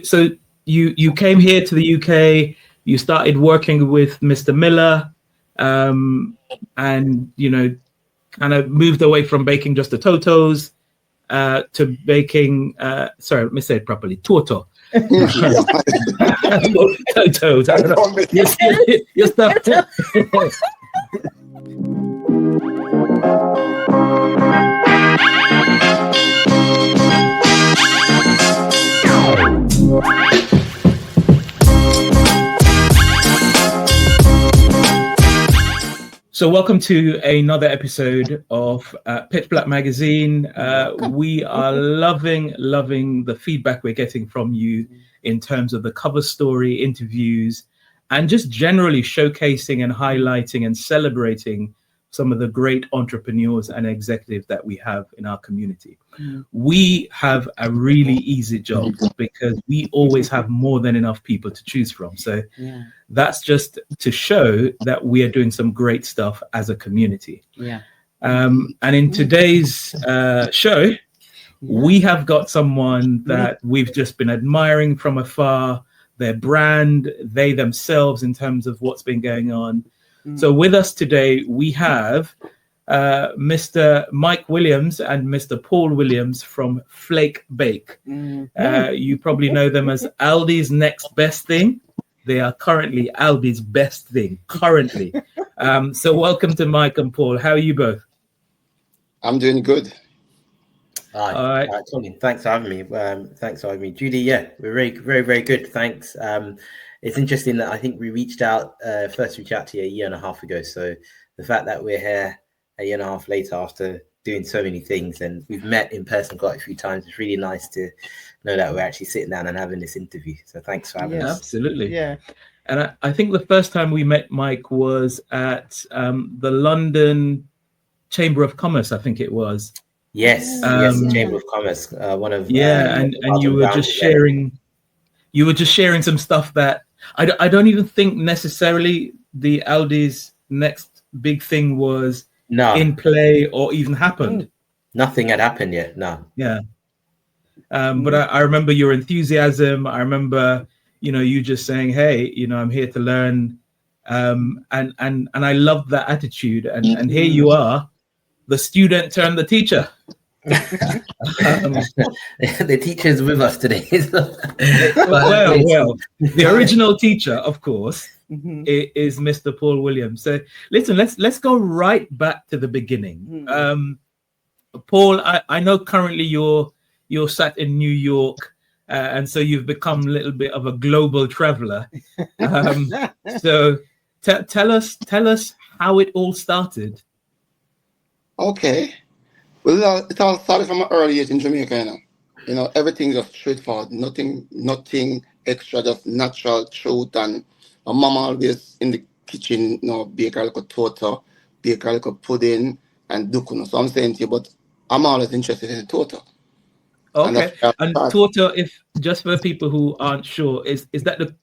So you came here to the UK. You started working with Mr. Miller, and kind of moved away from baking just the Totos to baking. Sorry, let me say it properly. Toto. Totos. I don't know. You're stuck. So welcome to another episode of Pitch Black Magazine. We are loving the feedback we're getting from you in terms of the cover story, interviews, and just generally showcasing and highlighting and celebrating some of the great entrepreneurs and executives that we have in our community. We have a really easy job because we always have more than enough people to choose from. So that's just to show that we are doing some great stuff as a community. And in today's show, we have got someone that we've just been admiring from afar, their brand, they themselves in terms of what's been going on. So with us today, we have Mr. Mike Williams and Mr. Paul Williams from Flake Bake. You probably know them as Aldi's next best thing. They are currently Aldi's best thing, currently. So welcome to Mike and Paul. How are you both? I'm doing good. Hi. All right. Colin, thanks for having me. Thanks for having me. Judy, we're very, very good. Thanks. It's interesting that I think we first reached out to you a year and a half ago. So the fact that we're here a year and a half later after doing so many things, and we've met in person quite a few times, it's really nice to know that we're actually sitting down and having this interview. So thanks for having us. Absolutely. Yeah. And I think the first time we met Mike was at the London Chamber of Commerce, I think it was. Yes, the Chamber of Commerce. One of and you were just sharing. You were just sharing some stuff that I don't even think necessarily the Aldi's next big thing was in play or even happened. Nothing had happened yet. No. Yeah. But I remember your enthusiasm. I remember, you just saying, "Hey, I'm here to learn," and I loved that attitude. And here you are, the student turned the teacher. The teacher's with us today. well, the original teacher, of course, is Mr. Paul Williams. So listen, let's go right back to the beginning. Paul, I know currently you're sat in New York, and so you've become a little bit of a global traveler. So tell us how it all started. Okay. Well, it all started from an early age in Jamaica, everything just straightforward, nothing extra, just natural truth. And my mom always in the kitchen, bake a little torta, bake a little pudding, and dukuno. So I'm saying to you, but I'm always interested in the torta. Okay. And torta, if just for people who aren't sure, is that the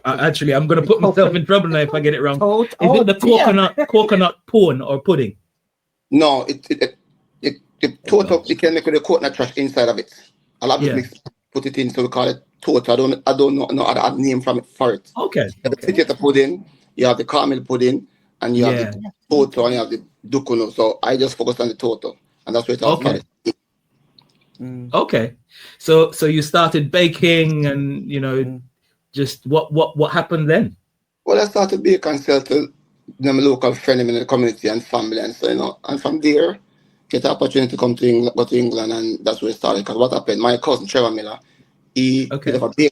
actually I'm going to put myself in trouble now if I get it wrong. Is it the coconut pone or pudding? No, the torta, you can make with the coconut trash inside of it. A lot of people put it in, so we call it torta. I don't know other name for it. Okay. The pudding, you have the caramel pudding, and you have the torta, and you have the dukuno. So I just focus on the torta, and that's what it all started. Okay. So you started baking, and just what happened then? Well, I started baking and sell to my local friends in the community and family, and so and from there, get the opportunity to come to England, and that's where it started. Because what happened, my cousin Trevor Miller, he did a bakery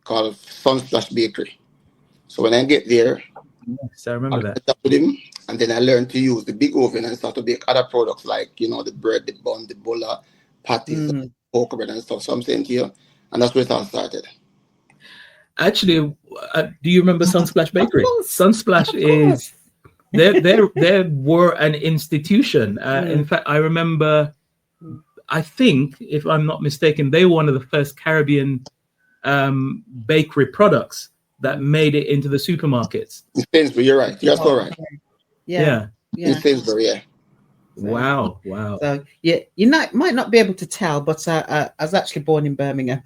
called Sunsplash Bakery. So when I get there, I remember that. I with him, and then I learned to use the big oven and start to bake other products like the bread, the bun, the bulla, patties, pork bread and stuff. So I'm saying to you, and that's where it all started. Actually, do you remember Sunsplash Bakery? Sunsplash is they were an institution. In fact, I remember, I think, if I'm not mistaken, they were one of the first Caribbean bakery products that made it into the supermarkets. In Sainsbury, you're right. You're so right. Yeah. In Sainsbury, yeah. Wow. So you might not be able to tell, but I was actually born in Birmingham.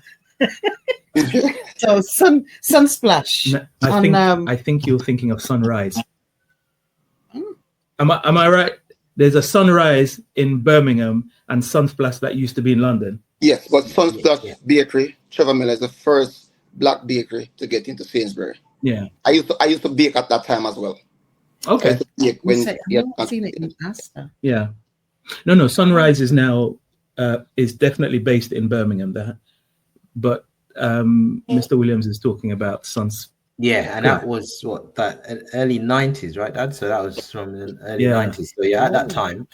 So Sunsplash. No, I think you're thinking of Sunrise. Am I right? There's a Sunrise in Birmingham and Sunsplash that used to be in London. Yes, but Sunsplash Bakery, Trevor Miller, is the first black bakery to get into Sainsbury. Yeah. I used to bake at that time as well. Okay. I've not seen it in Asda. Yeah. No. Sunrise is now is definitely based in Birmingham. But Mr. Williams is talking about Yeah, and that was that early 90s, right, Dad? So that was from the early 90s. So at that time,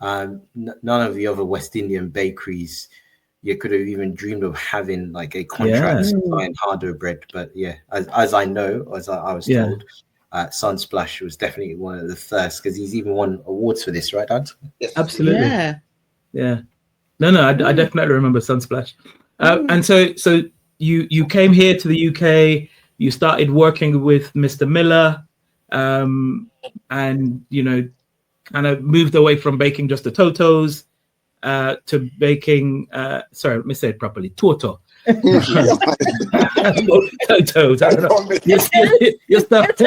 none of the other West Indian bakeries you could have even dreamed of having like a contract supplying hardware bread. But as I know, as I was told, Sunsplash was definitely one of the first, because he's even won awards for this, right, Dad? Yes, absolutely. Yeah. No, I definitely remember Sunsplash. And so you came here to the UK. You started working with Mr. Miller, and kind of moved away from baking just the Totos to baking. Sorry, let me say it properly. Toto. Totos. I don't know. You start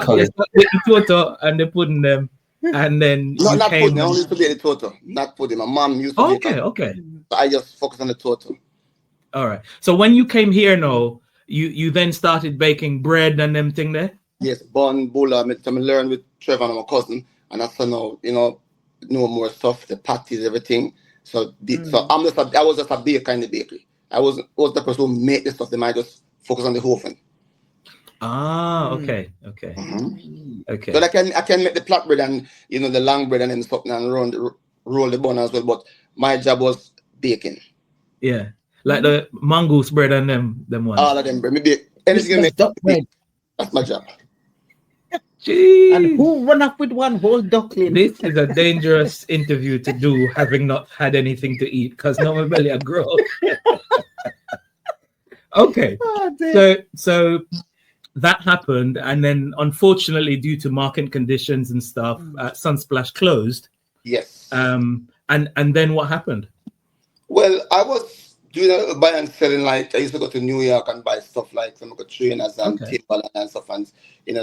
with the Toto and they putting them, and then not pudding. I only used to be the Toto, not pudding. My mom used to. Okay. So I just focus on the Toto. All right. So when you came here, you then started baking bread and them thing there? Yes, bun, bulla. I learned with Trevor and my cousin, and that's now, know more stuff, the patties, everything. So I was just a baker in the bakery. I was the person who made the stuff. They might just focus on the oven. Okay. Mm-hmm. Okay. So I can make the flatbread and the long bread and then something and roll the bun as well. But my job was baking. Yeah. Like the mongoose bread and them ones. All of them bread. Maybe anything make bread. That's my job. Jeez. And who run up with one whole duckling? This is a dangerous interview to do, having not had anything to eat, because now my belly are grown. Okay. So that happened, and then unfortunately, due to market conditions and stuff, Sunsplash closed. Yes. And then what happened? Well, I was doing buy and selling. Like I used to go to New York and buy stuff like some trainers and table and stuff, and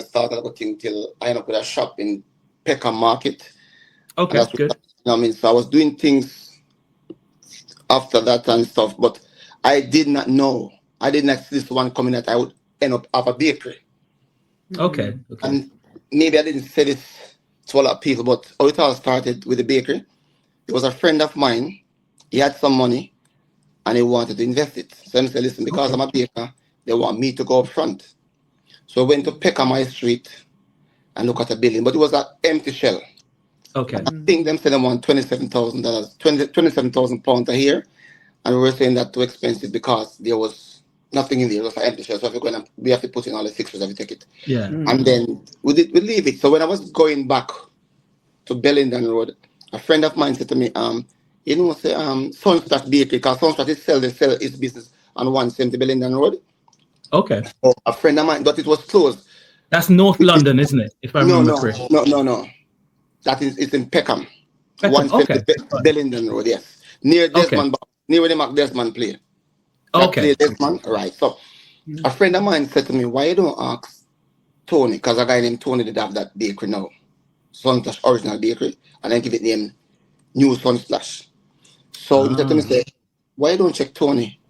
started a thing till I ended up with a shop in Peckham Market. Okay, good. So I was doing things after that and stuff, but I did not know. I didn't see this one coming that I would end up have a bakery. Okay. And maybe I didn't say this to a lot of people, but how it all started with the bakery. There was a friend of mine. He had some money and he wanted to invest it. So I said, listen, because I'm a baker, they want me to go up front. So I went to Peckham High Street and look at a building, but it was an empty shell. Okay. I think them said they want $27,000, 27,000 pounds a year. And we were saying that too expensive because there was nothing in there. It was an empty shell. So if we're we have to put in all the fixtures and we take it. Yeah. And then we leave it. So when I was going back to Bellenden Road, a friend of mine said to me, Sunsplash Bakery, because Sunsplash sell its business on 170 Bellenden Road. Okay. So a friend of mine, but it was closed. That's North London, isn't it? If I remember correctly. No. It's in Peckham. 150 Bellenden Road, yes. Near Desmond, near where the Mac Desmond play. Okay. Desmond, right. So a friend of mine said to me, why you don't ask Tony? Because a guy named Tony did have that bakery now. Sunsplash Original Bakery. And then give it name New Sunsplash. So he said to me, why don't check Tony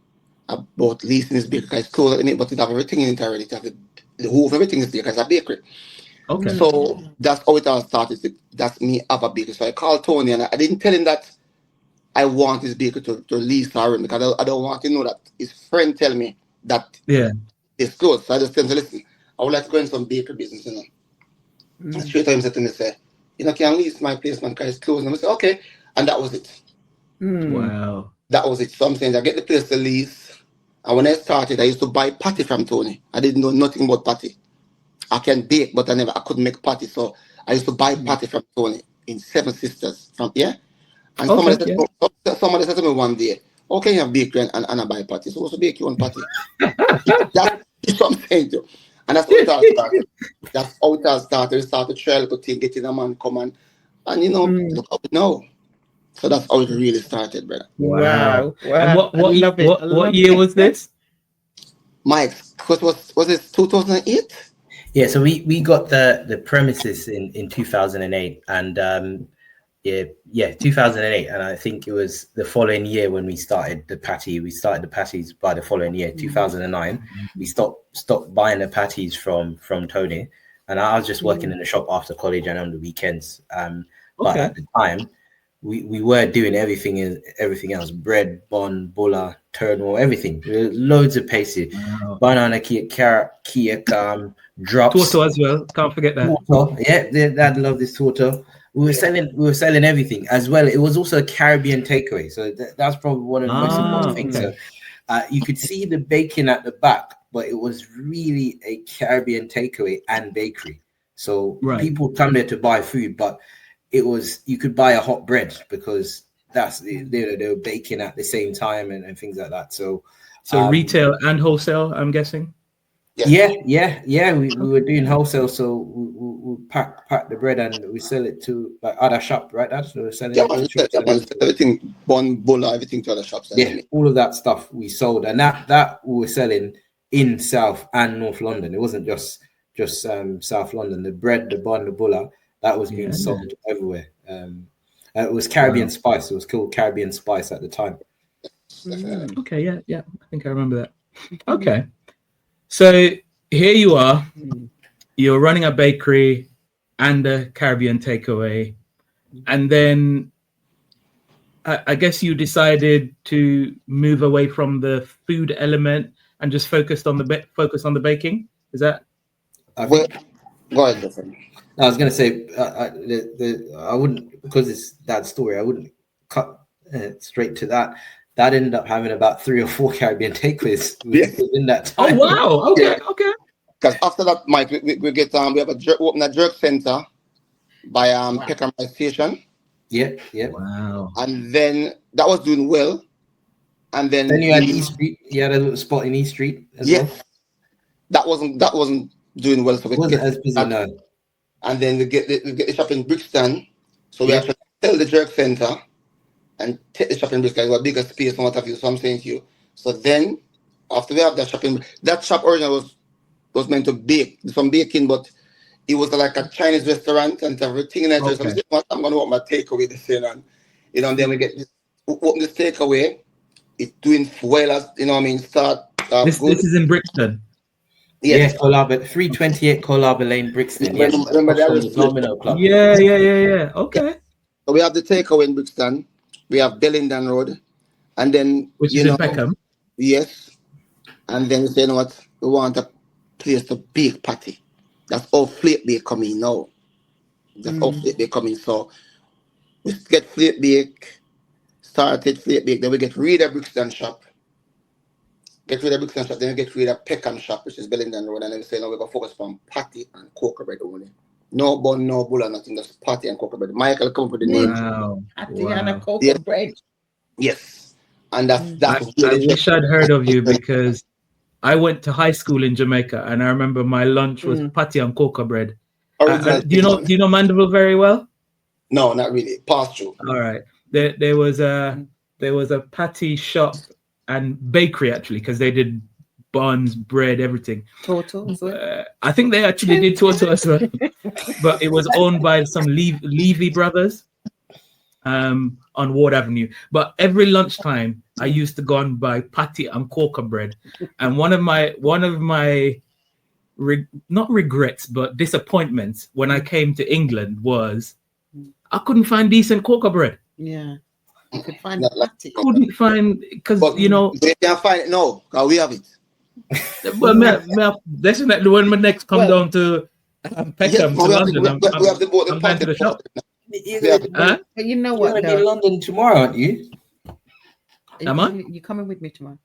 about leasing his bakery? Because it's closed at the minute, but it have everything in it already. It have the whole of everything is there because it's a bakery. Okay. So that's how it all started. That's me have a bakery. So I called Tony and I didn't tell him that I want his bakery to lease or him because I don't want to know that his friend tell me that it's closed. So I just tell him, listen, I would like to go in some bakery business, And straight away he said to me, can lease my place, man, because it's closed. And I said, okay. And that was it. Wow. That was it. So I'm saying I get the place to lease. And when I started, I used to buy patty from Tony. I didn't know nothing about patty. I can bake, but I couldn't make patty. So I used to buy patty from Tony in Seven Sisters from here. And somebody said to me one day, okay, you have bakery and I buy patty. So also bake your own patty. That's what I'm saying to you. And that's how it all started. That's how it all started. We started to try to think, getting a man come and look up now. So that's how it really started, brother. Wow. And I love it. I what love year it. was this? Mike, was it 2008? Yeah, so we got the premises in 2008, and 2008, and I think it was the following year when we started the patty. We started the patties by the following year, 2009. We stopped buying the patties from Tony, and I was just working in the shop after college and on the weekends. But at the time, we were doing everything else: bread, bun, bulla, turtle, everything. Loads of pastry, banana cake, carrot cake, drops. Torto as well. Can't forget that. Torto. Yeah, Dad loved this torto. We were selling everything as well. It was also a Caribbean takeaway, so that's probably one of the most important things. Okay. So you could see the baking at the back, but it was really a Caribbean takeaway and bakery. So people come there to buy food, but it was, you could buy a hot bread because they were baking at the same time and things like that. So retail and wholesale, I'm guessing. Yeah. We were doing wholesale, so we pack the bread and we sell it to like other shop, right? That's what we're selling. Everything, bun, bulla, everything to other shops. Yeah, all of that stuff we sold, and that we were selling in South and North London. It wasn't just South London. The bread, the bun, the bulla, that was being sold everywhere. It was Caribbean Spice. It was called Caribbean Spice at the time. Okay, yeah. I think I remember that. Okay. So here you are, you're running a bakery and a Caribbean takeaway. And then I guess you decided to move away from the food element and just focus on the baking. Is that? Well, go ahead, different. I was going to say, I wouldn't, because it's that story, I wouldn't cut straight to that. That ended up having about 3 or 4 Caribbean takeaways within that time. Oh wow! Okay. Because after that, Mike, we have open a jerk center by Peckham station. Yeah. Wow. And then that was doing well. And then you had East Street. You had a little spot in East Street as well. That wasn't doing well. So we wasn't as busy now. And then we get the shop in Brixton. So we actually sell the jerk center and take the shop in Brixton. It was a bigger space and what have you. So I'm saying to you. So then after we have that shop originally was meant to bake some baking, but it was like a Chinese restaurant and everything. And I said, I'm going to want my takeaway this year. And and then we get open this takeaway. It's doing well as start. This is in Brixton. Yes, Colaba, 328 Colaba Lane, Brixton. Yes, remember that Domino Club. Yeah. Okay. So we have the takeaway in Brixton. We have Bellington Road, and then which is in Peckham. Yes, and then we say, you know what? We want a place to bake patty. That's all Flake Bake coming now. That's all Flake Bake coming. So we get Flake Bake, started Flake Bake, then we get rid of Brixton shop. Then we get rid of Peckham shop, which is Bellington Road, and then we say, no, we're going to focus on patty and cocoa bread only. No bun, no bulla, nothing, just patty and cocoa bread. Michael come up with the name. Patty and cocoa bread. Yes. And that's I wish I'd heard of you because I went to high school in Jamaica and I remember my lunch was patty and cocoa bread. Do you know Mandeville very well? No, not really. Pass through. All right. There was a patty shop and bakery actually because they did buns, bread, everything. Toto. I think they actually did Toto as well, but it was owned by some Levy brothers on Ward Avenue. But every lunchtime, I used to go and buy patty and cocoa bread, and one of my not regrets but disappointments when I came to England was I couldn't find decent cocoa bread. Yeah. You could find patty. Couldn't find because they can't find it now because we have it. Well, definitely when my next come down to Peckham to London, I'm going to the shop. But you know what? You're going to be in London tomorrow, aren't you? Am I? You coming with me tomorrow?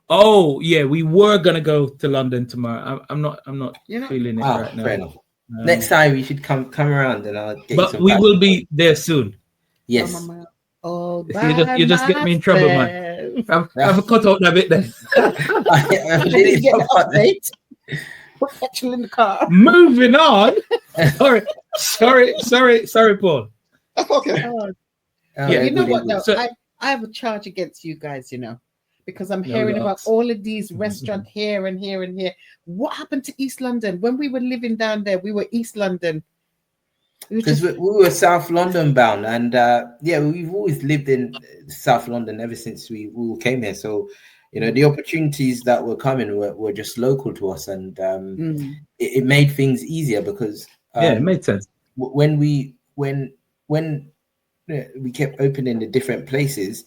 Oh yeah, we were gonna go to London tomorrow. I'm not feeling it right now. Fair enough. Next time you should come around and I'll get but you some we patty. will be there soon. Yes. Oh, you just get me in trouble, man. I've cut out that bit then. Actually in the car. Moving on. Sorry, Paul. That's okay. Yeah. You know what though? So- I have a charge against you guys, you know, because I'm No hearing about locks. all of these restaurants here and here and here. What happened to East London? When we were living down there, we were East London. Because we were South London bound, and we've always lived in South London ever since we all came here. So, you know, the opportunities that were coming were just local to us, and it made things easier because it made sense. when we kept opening the different places,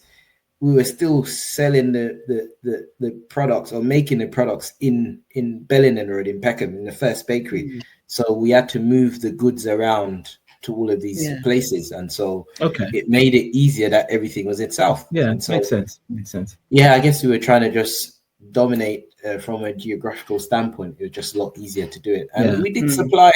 we were still selling the products or making the products in Bellenden Road in Peckham in the first bakery. So we had to move the goods around to all of these places, and so it made it easier that everything was in South. Yeah, and so, makes sense. Yeah, I guess we were trying to just dominate from a geographical standpoint. It was just a lot easier to do it, and we did supply.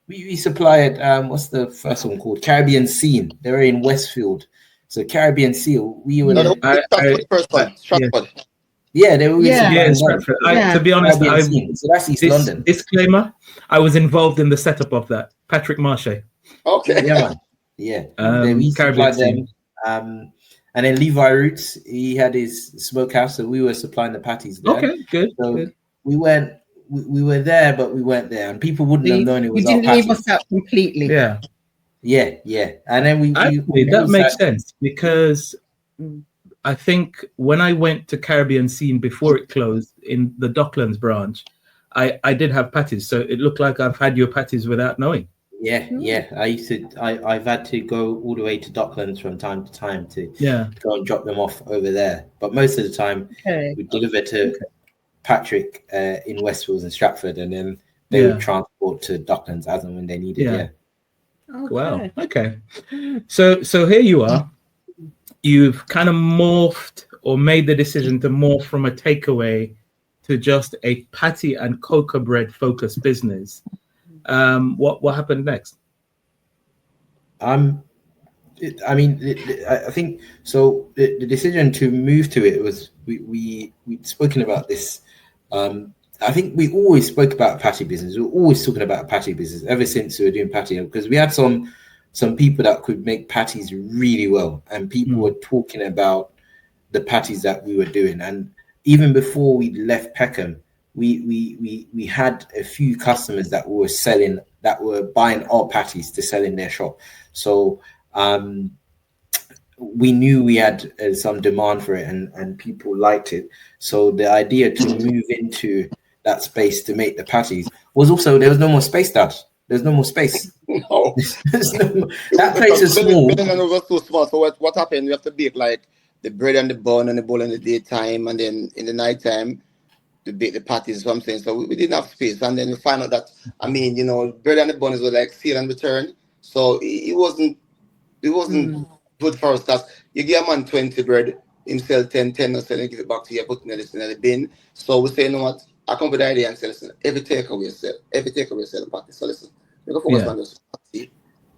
We supplied what's the first one called? Caribbean Scene. They were in Westfield. So Caribbean Seal, we were Stratford. Yeah, they were in Stratford. To be honest, so that's East London. Disclaimer: I was involved in the setup of that. Patrick Marche. Okay. Yeah. We supplied them. And then Levi Roots, he had his smokehouse, so we were supplying the patties there. Okay, good. So good. we were there, but we weren't there, and people wouldn't have known it was our patties. You didn't leave us out completely. Yeah. And then that makes sense because I think when I went to Caribbean Scene before it closed in the Docklands branch, I did have patties, so it looked like I've had your patties without knowing. Yeah. I've had to go all the way to Docklands from time to time to go and drop them off over there. But most of the time, we deliver to Patrick in Westfields and Stratford, and then they would transport to Docklands as and when they needed. Okay. Wow. Okay. So here you are. You've kind of morphed or made the decision to morph from a takeaway to just a patty and cocoa bread focused business. What happened next? I think so. The decision to move to it was we'd spoken about this. I think we always spoke about patty business. We were always talking about patty business ever since we were doing patty, because we had some people that could make patties really well, and people were talking about the patties that we were doing. And even before we left Peckham, we had a few customers that were buying our patties to sell in their shop. So we knew we had some demand for it, and people liked it. So the idea to move into that space to make the patties was also, there was no more space, Dad. There's no more space. No. That place is small. Was too small. So what happened? We have to bake like the bread and the bun and the bowl in the daytime, and then in the nighttime to bake the patties. So I'm saying, so we didn't have space, and then we find out that bread and the bun is like seal and return. So it wasn't good for us. Because you give a man 20 bread, him sell 10, or sell and give it back to you, put in the bin. So we say, you know what? I come with the idea and say, listen, every takeaway sell the patty. So listen, we go focus on this patty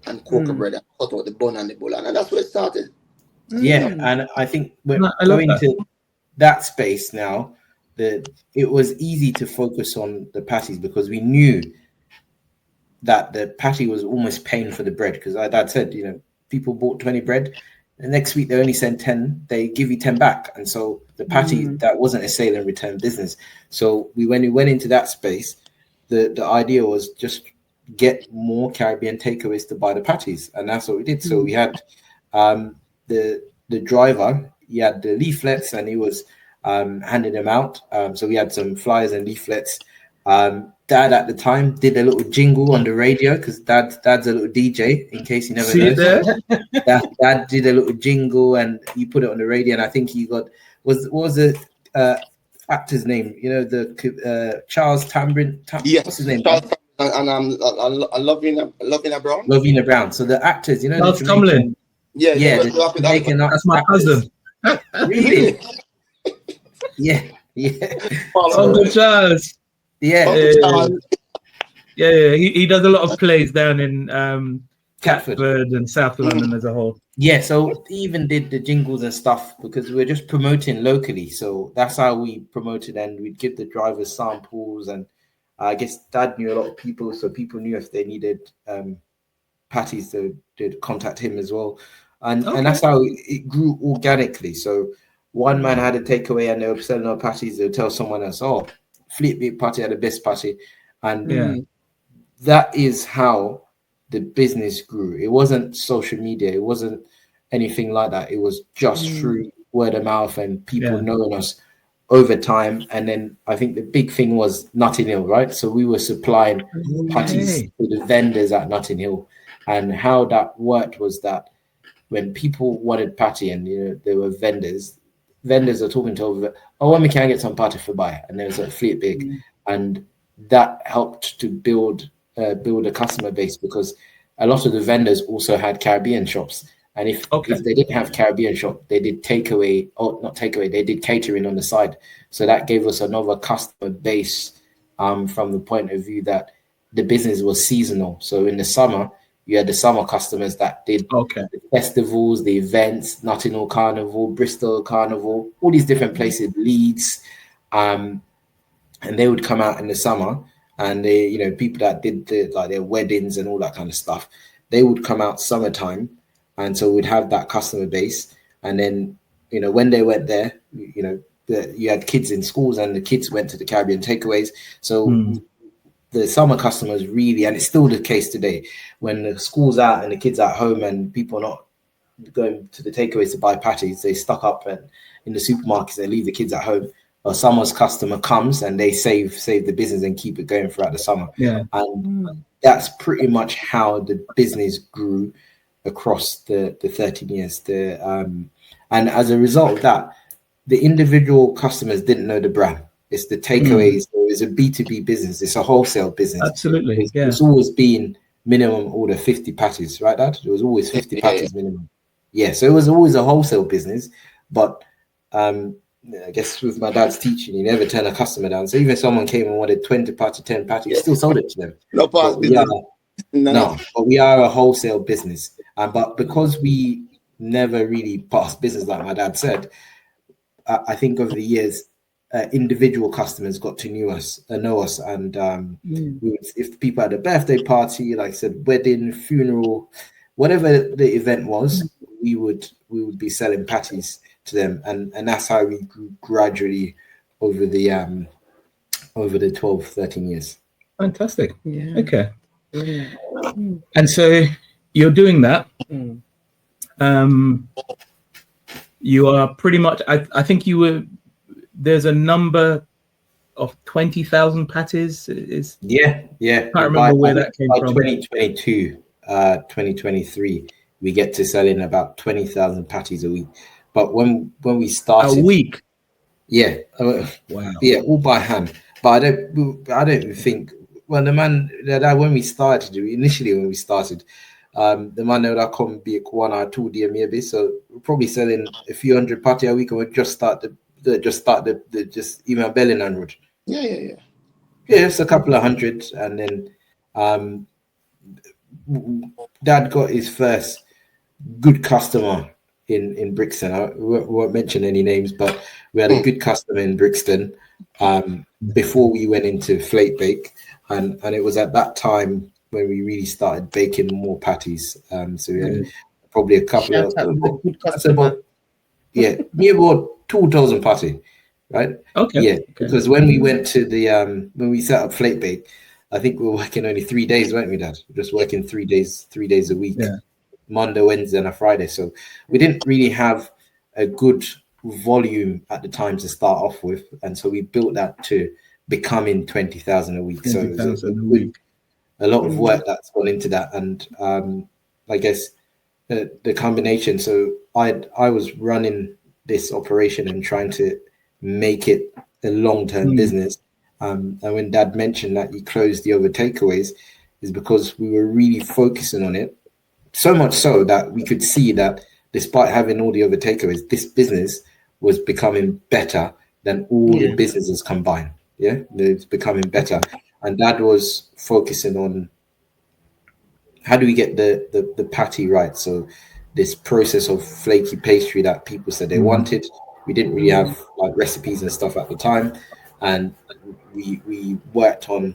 and cocoa bread and cut out the bun and the bowl, and that's where it started. Yeah, and I think we're going to that space now. It was easy to focus on the patties because we knew that the patty was almost paying for the bread, because our dad said, people bought 20 bread, the next week they only send 10, they give you 10 back. And so the patty, that wasn't a sale and return business. So when we went into that space, the idea was just get more Caribbean takeaways to buy the patties, and that's what we did. So we had the driver, he had the leaflets, and he was handing them out. So we had some flyers and leaflets. Dad at the time did a little jingle on the radio, because dad's a little DJ, in case you never know. Dad did a little jingle and he put it on the radio, and I think he got what was the actor's name? The Charles Tambrin. Yes, what's his name? Charles and Lovina Brown. Lovina Brown. So the actors, Charles Tomlin. That's my cousin. Really? Yeah. Uncle Charles. Yeah. He does a lot of plays down in Catford and South London as a whole. Yeah, so he even did the jingles and stuff because we're just promoting locally. So that's how we promoted, and we'd give the drivers samples, and I guess Dad knew a lot of people, so people knew if they needed patties, they'd contact him as well. and that's how it grew organically. So one man had a takeaway and they were selling our patties. They'll tell someone else, "Oh, Flake Bake patty had the best patty," and that is how the business grew. It wasn't social media. It wasn't anything like that. It was just through word of mouth and people knowing us over time. And then I think the big thing was Notting Hill, right? So we were supplying patties to the vendors at Notting Hill, and how that worked was that when people wanted patty and there were vendors are talking to over, when we can get some patty for buy, and there was a Flake Bake, and that helped to build a customer base, because a lot of the vendors also had Caribbean shops. And if they didn't have Caribbean shop, they did takeaway, or not takeaway, they did catering on the side. So that gave us another customer base from the point of view that the business was seasonal. So in the summer, you had the summer customers that did the festivals, the events, Notting Hill Carnival, Bristol Carnival, all these different places, Leeds, and they would come out in the summer, and they, people that did their weddings and all that kind of stuff, they would come out summertime. And so we'd have that customer base. And then, when they went there, you had kids in schools and the kids went to the Caribbean takeaways. So the summer customers really, and it's still the case today, when the school's out and the kids at home and people are not going to the takeaways to buy patties, they stock up and in the supermarkets, they leave the kids at home. A summer's customer comes and they save the business and keep it going throughout the summer. And that's pretty much how the business grew across the 13 years. And as a result of that, the individual customers didn't know the brand. It's the takeaways. It's a B2B business. It's a wholesale business. Absolutely. It's always been minimum order 50 patties, right, Dad? It was always 50 patties minimum. Yeah, so it was always a wholesale business. But I guess with my dad's teaching, you never turn a customer down. So even if someone came and wanted 20 patty, 10 patty, you still sold it to them. But we are a wholesale business. But because we never really passed business, like my dad said, I think over the years, individual customers got to know us, and if people had a birthday party, like I said, wedding, funeral, whatever the event was, we would be selling patties to them, and that's how we grew gradually over the 12, 13 years. Fantastic. Okay. And so you're doing that. You are pretty much, I think there's a number of 20,000 patties. I can't remember where that came from. 2022, 2023, we get to selling about 20,000 patties a week. But when we started, a week, wow, all by hand. But I don't think. Well, the man that when we started, the man that come be 1 or 2 days maybe. So we're probably selling a few hundred patty a week, and we just start the email belling and road. Yeah, it's a couple of hundred, and then Dad got his first good customer in Brixton. I won't mention any names, but we had a good customer in Brixton before we went into Flake Bake, and it was at that time when we really started baking more patties. So we had probably a couple of good customers. Me about 2,000 patty, right? Because when we went to the when we set up Flake Bake, I think we were working only 3 days, weren't we, Dad? Just working 3 days a week. Monday, Wednesday, and a Friday. So we didn't really have a good volume at the time to start off with, and so we built that to becoming 20,000 a week. 20,000 so a week. A lot of work that's gone into that, and I guess the combination. So I was running this operation and trying to make it a long-term business. And when Dad mentioned that he closed the other takeaways, is because we were really focusing on it. So much so that we could see that despite having all the other takeaways, this business was becoming better than all the businesses combined. It's becoming better. And Dad was focusing on how do we get the patty right. So this process of flaky pastry that people said they wanted, we didn't really have like recipes and stuff at the time. And we worked on,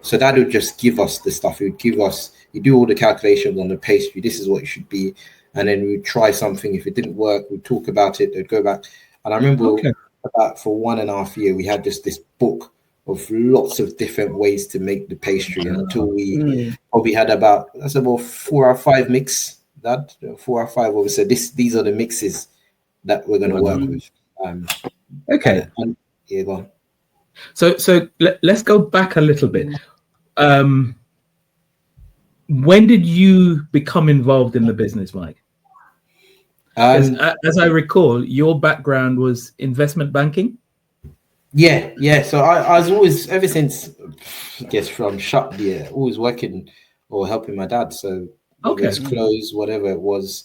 so Dad would just give us the stuff. He would give us, you do all the calculations on the pastry. This is what it should be. and then we'd try something. If it didn't work, we'd talk about it. They'd go back. And I remember about for 1.5 years, we had just this book of lots of different ways to make the pastry until we probably had about 4 or 5 mix. That 4 or 5 where we said these are the mixes that we're going to work with. Yeah, go on. So let's go back a little bit. When did you become involved in the business, Mike? As I recall, your background was investment banking. Yeah. So I was always, ever since, I guess from shop there, always working or helping my dad. So whether it's clothes, whatever it was,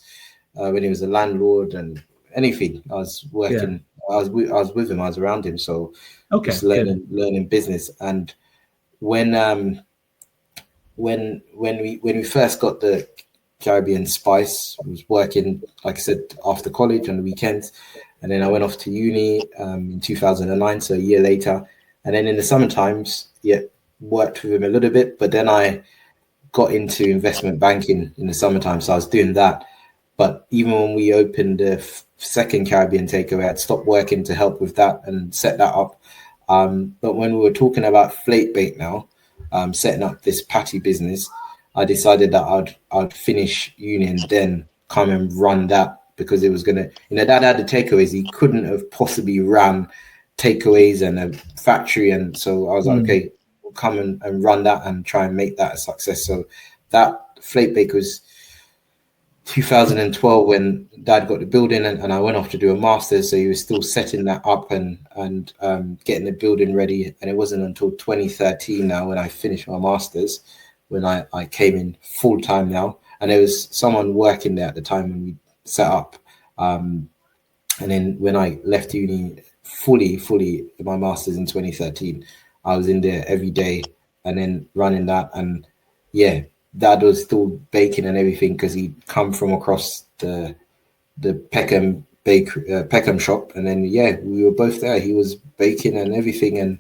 when he was a landlord and anything, I was working. I was with him. I was around him. So just learning business. And when we first got the Caribbean Spice, I was working, like I said, after college on the weekends, and then I went off to uni in 2009, so a year later. And then in the summer times, worked with him a little bit, but then I got into investment banking in the summertime, so I was doing that. But even when we opened the second Caribbean takeaway, I'd stopped working to help with that and set that up. But when we were talking about Flake Bake now, setting up this patty business, I decided that I'd finish uni and then come and run that, because it was gonna, Dad had the takeaways. He couldn't have possibly ran takeaways and a factory, and so I was like, okay, we'll come and run that and try and make that a success. So that Flake Bake was 2012 when Dad got the building, and I went off to do a master's, so he was still setting that up and getting the building ready. And it wasn't until 2013 now when I finished my master's, when I came in full time now, and there was someone working there at the time when we set up. And then when I left uni fully my master's in 2013, I was in there every day and then running that. And Dad was still baking and everything, because he'd come from across the Peckham Peckham shop, and then we were both there. He was baking and everything, and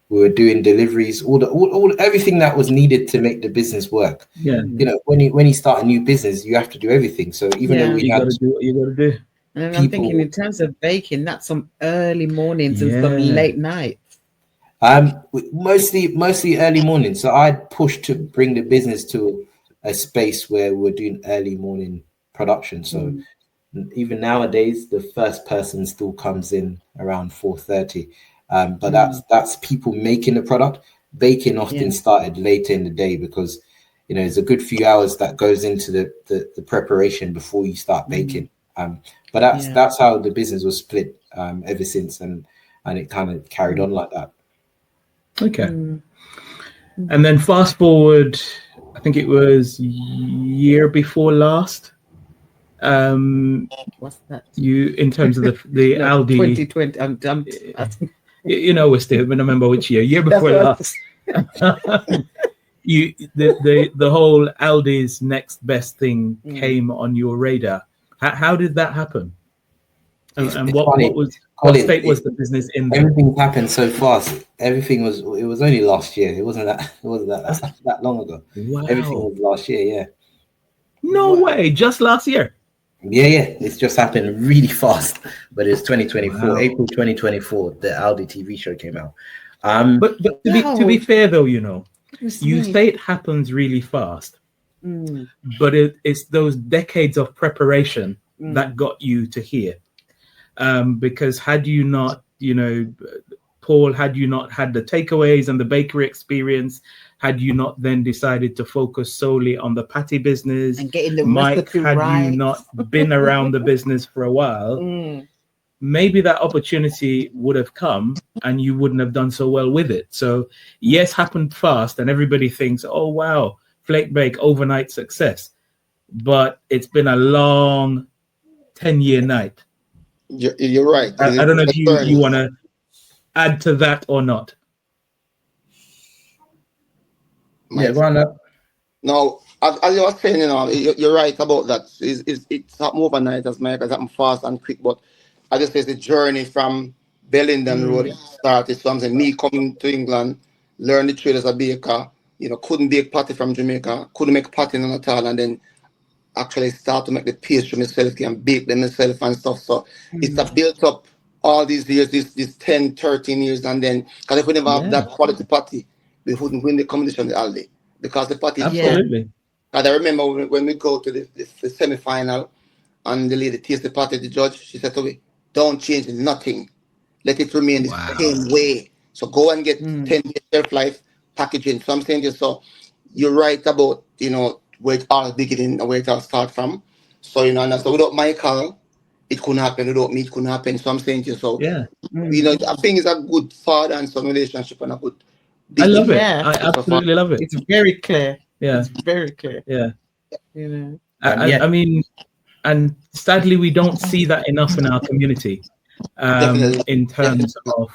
we were doing deliveries, all everything that was needed to make the business work. When you start a new business, you have to do everything. So even though we had to do what you got to do. And I'm thinking, in terms of baking, that's some early mornings and some late nights. Mostly early mornings. So I'd push to bring the business to a space where we're doing early morning production. So even nowadays, the first person still comes in around 4:30. But that's people making the product. Baking often started later in the day, because it's a good few hours that goes into the preparation before you start baking. But that's how the business was split ever since, and it kind of carried on like that. Okay. And then fast forward, I think it was year before last. What's that? You, in terms of the Aldi 2020. We're still, I remember which year before last. The whole Aldi's next best thing came on your radar. How did that happen? And what state was the business in there? Everything happened so fast. It was only last year. It wasn't that long ago. Wow. Everything was last year, yeah. No way, just last year. Yeah, it's just happened really fast. But it's 2024, April 2024, the Aldi TV show came out. But to be fair though, you say it happens really fast, but it's those decades of preparation that got you to here. Because had you not, Paul, had you not had the takeaways and the bakery experience, had you not then decided to focus solely on the patty business, and getting the Mike, had right. you not been around the business for a while, maybe that opportunity would have come and you wouldn't have done so well with it. So yes, happened fast, and everybody thinks, oh wow, Flake Bake, overnight success. But it's been a long 10-year night. You're right. I don't know if you want to add to that or not. Go on up. No, as you were saying, you're right about that. It's not overnight, as Mike, it's happened fast and quick. But I just say the journey from Bellenden Road started. So I'm saying, me coming to England, learn the trade as a baker, couldn't bake patty from Jamaica, couldn't make patty in at all, and then actually start to make the pastry myself and bake them myself and stuff. So it's a built up all these years, these 10, 13 years, and then because if we never have that quality patty, we wouldn't win the competition with Aldi because the patty is so. Absolutely. And I remember when we go to the semi-final and the lady tastes the patty, the judge, she said to me, don't change nothing. Let it remain the same way. So go and get 10 days shelf life packaging. So I'm saying to you, so you're right about, where it all beginning and where it all start from. So, and so without Michael, it couldn't happen. Without me, it couldn't happen. So I'm saying to you, so, I think it's a good father and son relationship and a good I love it. Yeah. I absolutely love it. It's very clear. Yeah. It's very clear. Yeah. Yeah. I mean, and sadly, we don't see that enough in our community in terms of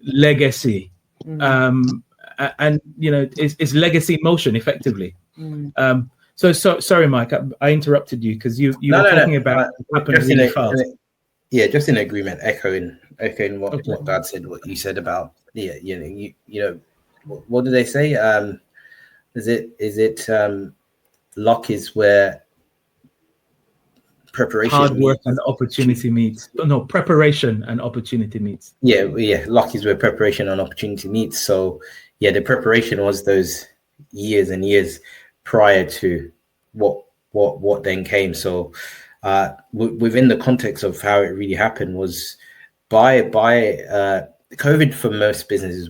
legacy. And it's legacy in motion effectively. So sorry, Mike, I interrupted you because you were talking about what happened really fast. Just in agreement, echoing what Dad said, what you said about what did they say? Is it luck is where preparation hard work and opportunity meets. No, preparation and opportunity meets. Luck is where preparation and opportunity meets. So the preparation was those years and years prior to what then came. So within the context of how it really happened was by COVID for most businesses.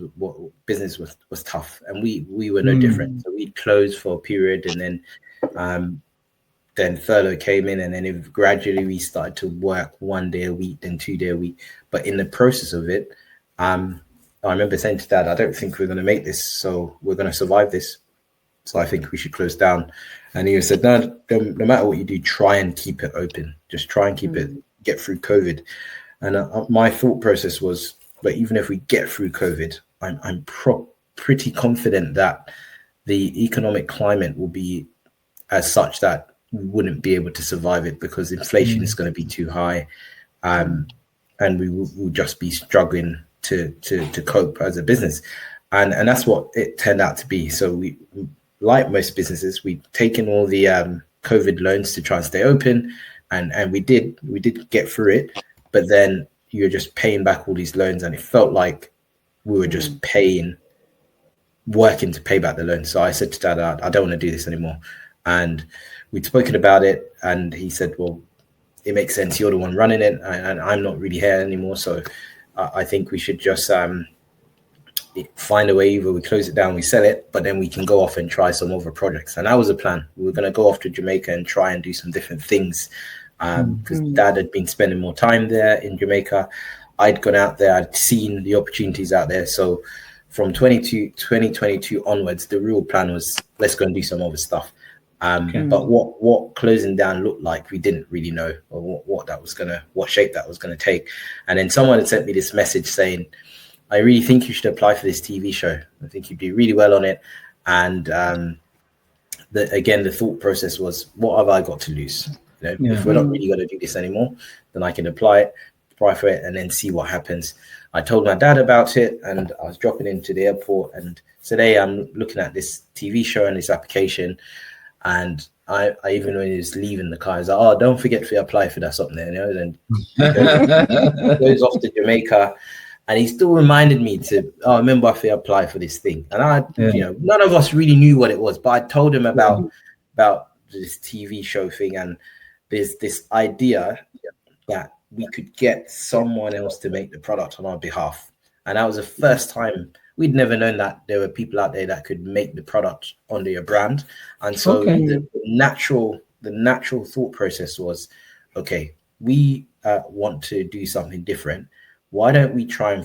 Business was tough, and we were no different. So we closed for a period, and then furlough came in, and then gradually we started to work 1 day a week, then 2 day a week. But in the process of it, I remember saying to Dad, I don't think we're going to make this, so we're going to survive this. So I think we should close down. And he said, no matter what you do, try and keep it open. Just try and keep it, get through COVID. And my thought process was, but even if we get through COVID, I'm pretty confident that the economic climate will be as such that we wouldn't be able to survive it because inflation is going to be too high, and we will just be struggling to cope as a business, and that's what it turned out to be. So we, like most businesses, we've taken all the COVID loans to try and stay open, and we did get through it, but then you're just paying back all these loans, and it felt like we were just working to pay back the loans. So I said to Dad, I don't want to do this anymore, and we'd spoken about it, and he said, well, it makes sense. You're the one running it, and I'm not really here anymore. So I think we should just find a way. Either we close it down, we sell it, but then we can go off and try some other projects. And that was the plan. We were going to go off to Jamaica and try and do some different things because Dad had been spending more time there in Jamaica. I'd gone out there. I'd seen the opportunities out there. So from 2022 onwards, the real plan was, let's go and do some other stuff. But what closing down looked like, we didn't really know, or what shape that was gonna take. And then someone had sent me this message saying, I really think you should apply for this TV show. I think you'd do really well on it. And the thought process was, what have I got to lose? If we're not really going to do this anymore, then I can apply for it and then see what happens. I told my dad about it, and I was dropping into the airport and said, hey, I'm looking at this TV show and this application. And I even when he was leaving the car, I was like, oh, don't forget to apply for that something there. Then goes off to Jamaica, and he still reminded me to, remember if I apply for this thing. And none of us really knew what it was, but I told him about this TV show thing, and there's this idea that we could get someone else to make the product on our behalf. And that was the first time. We'd never known that there were people out there that could make the product under your brand. And so the natural thought process was, okay, we want to do something different. Why don't we try and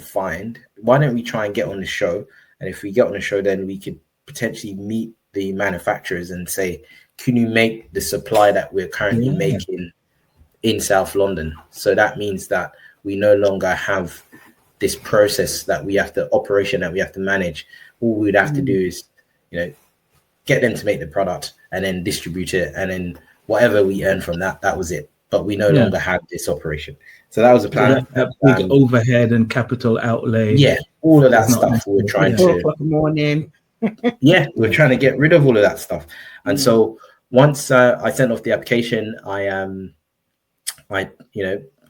get on the show? And if we get on the show, then we could potentially meet the manufacturers and say, can you make the supply that we're currently making in South London? So that means that we no longer have this process that we have to manage. All we would have to do is, get them to make the product and then distribute it, and then whatever we earn from that was it. But we no longer have this operation. So that was the plan. That big overhead and capital outlay. Yeah, all of that stuff we were trying to. 4 o'clock in the morning. We're trying to get rid of all of that stuff. And so once I sent off the application, I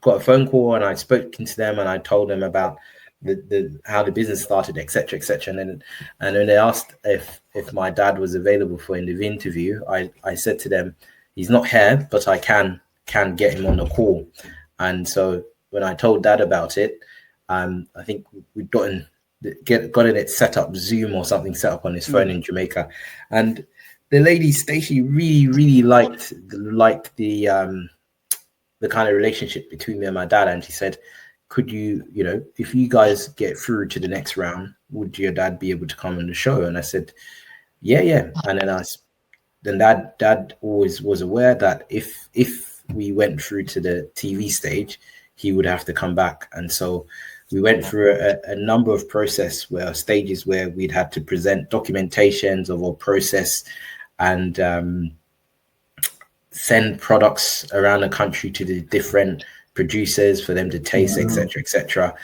got a phone call and I spoken to them and I told them about the how the business started, etc., etc. And when they asked if my dad was available for an interview, I said to them, he's not here, but I can get him on the call. And so when I told Dad about it, I think we'd gotten it set up, Zoom or something set up on his phone in Jamaica, and the lady Stacey really liked the kind of relationship between me and my dad, and she said, could you, if you guys get through to the next round, would your dad be able to come on the show? And I said, yeah. And then dad always was aware that if we went through to the TV stage, he would have to come back. And so we went through a number of stages where we'd had to present documentations of our process and send products around the country to the different producers for them to taste, etc.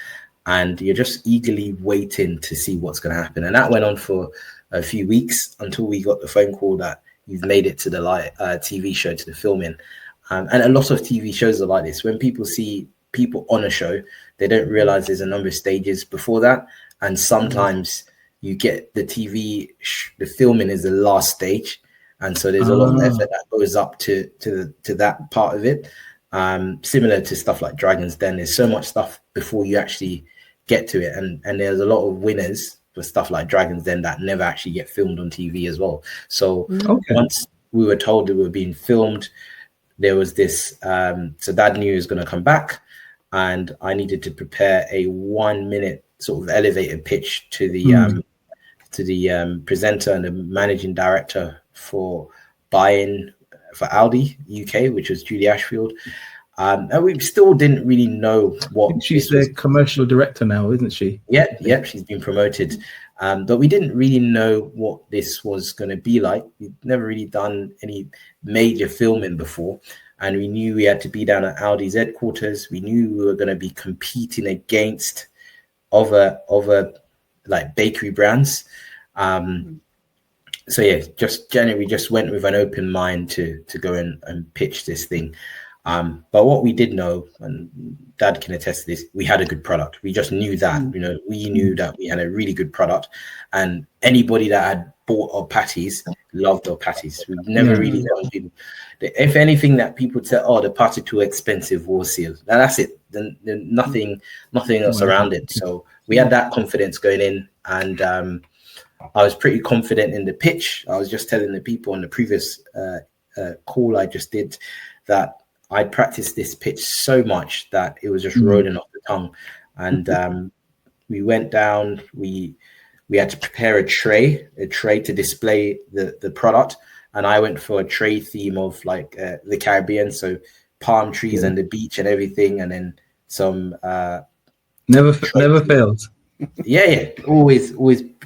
And you're just eagerly waiting to see what's going to happen. And that went on for a few weeks until we got the phone call that you've made it to the TV show, to the filming. And a lot of TV shows are like this. When people see people on a show, they don't realize there's a number of stages before that. And sometimes you get the the filming is the last stage. And so there's a lot of effort that goes up to that part of it. Similar to stuff like Dragon's Den, there's so much stuff before you actually get to it. And there's a lot of winners for stuff like Dragon's Den that never actually get filmed on TV as well. So once we were told that we were being filmed, there was this, so Dad knew he was going to come back, and I needed to prepare a 1-minute sort of elevator pitch to the presenter and the managing director for buying for Aldi UK, which was Julie Ashfield. And we still didn't really know what. She's the commercial director now, isn't she? Yep, she's been promoted. But we didn't really know what this was going to be like. We'd never really done any major filming before. And we knew we had to be down at Aldi's headquarters. We knew we were going to be competing against other like bakery brands. So yeah, just generally just went with an open mind to go and pitch this thing. But what we did know, and Dad can attest to this, we had a good product. We just knew that, we knew that we had a really good product, and anybody that had bought our patties loved our patties. We've never really known people. If anything that people say, oh, the patty too expensive, we'll see. Now that's it. Then nothing else around it. So we had that confidence going in, and I was pretty confident in the pitch. I was just telling the people on the previous call I just did that I practiced this pitch so much that it was just rolling off the tongue. And we went down, we had to prepare a tray to display the product. And I went for a tray theme of like the Caribbean. So palm trees and the beach and everything. And then some... Never fails. Yeah. Always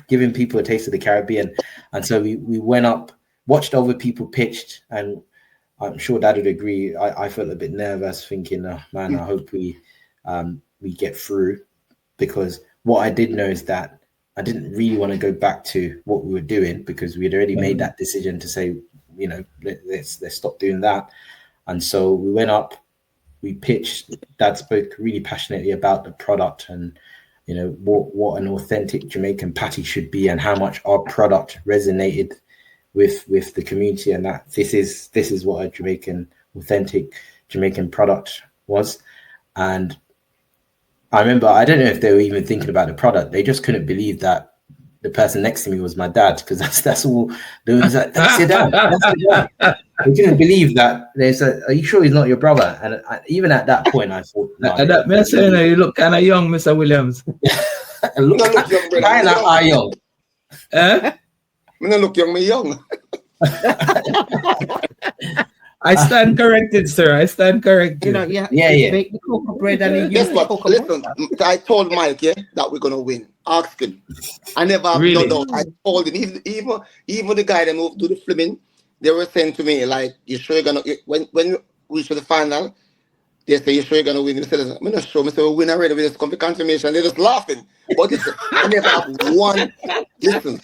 giving people a taste of the Caribbean. And so we went up, watched other people pitched, and I'm sure Dad would agree. I felt a bit nervous, thinking, oh, man, I hope we get through, because what I did know is that I didn't really want to go back to what we were doing, because we had already made that decision to say, let's stop doing that. And so we went up, we pitched. Dad spoke really passionately about the product and what an authentic Jamaican patty should be, and how much our product resonated with the community, and that this is what a authentic Jamaican product was. And I remember, I don't know if they were even thinking about the product. They just couldn't believe that the person next to me was my dad, because that's all. There was that's your dad. That's your dad. They couldn't believe that. They said, "Are you sure he's not your brother?" And even at that point, I thought, "No." You look kind of young, Mr. Williams. Look kind of young. Me no look young, me young. I stand corrected, sir. I stand corrected. Yeah. Bake the cocoa bread and Guess what? Listen, I told Mike, that we're gonna win. Ask him. I never have no doubt. I told him. Even the guy that moved to the filming, they were saying to me, like, you sure you're gonna when we reach the final, they say, you sure you're gonna win? They said, I'm not sure. I said, we win already. We just come to confirmation. They're just laughing. But listen, I never have one. Listen,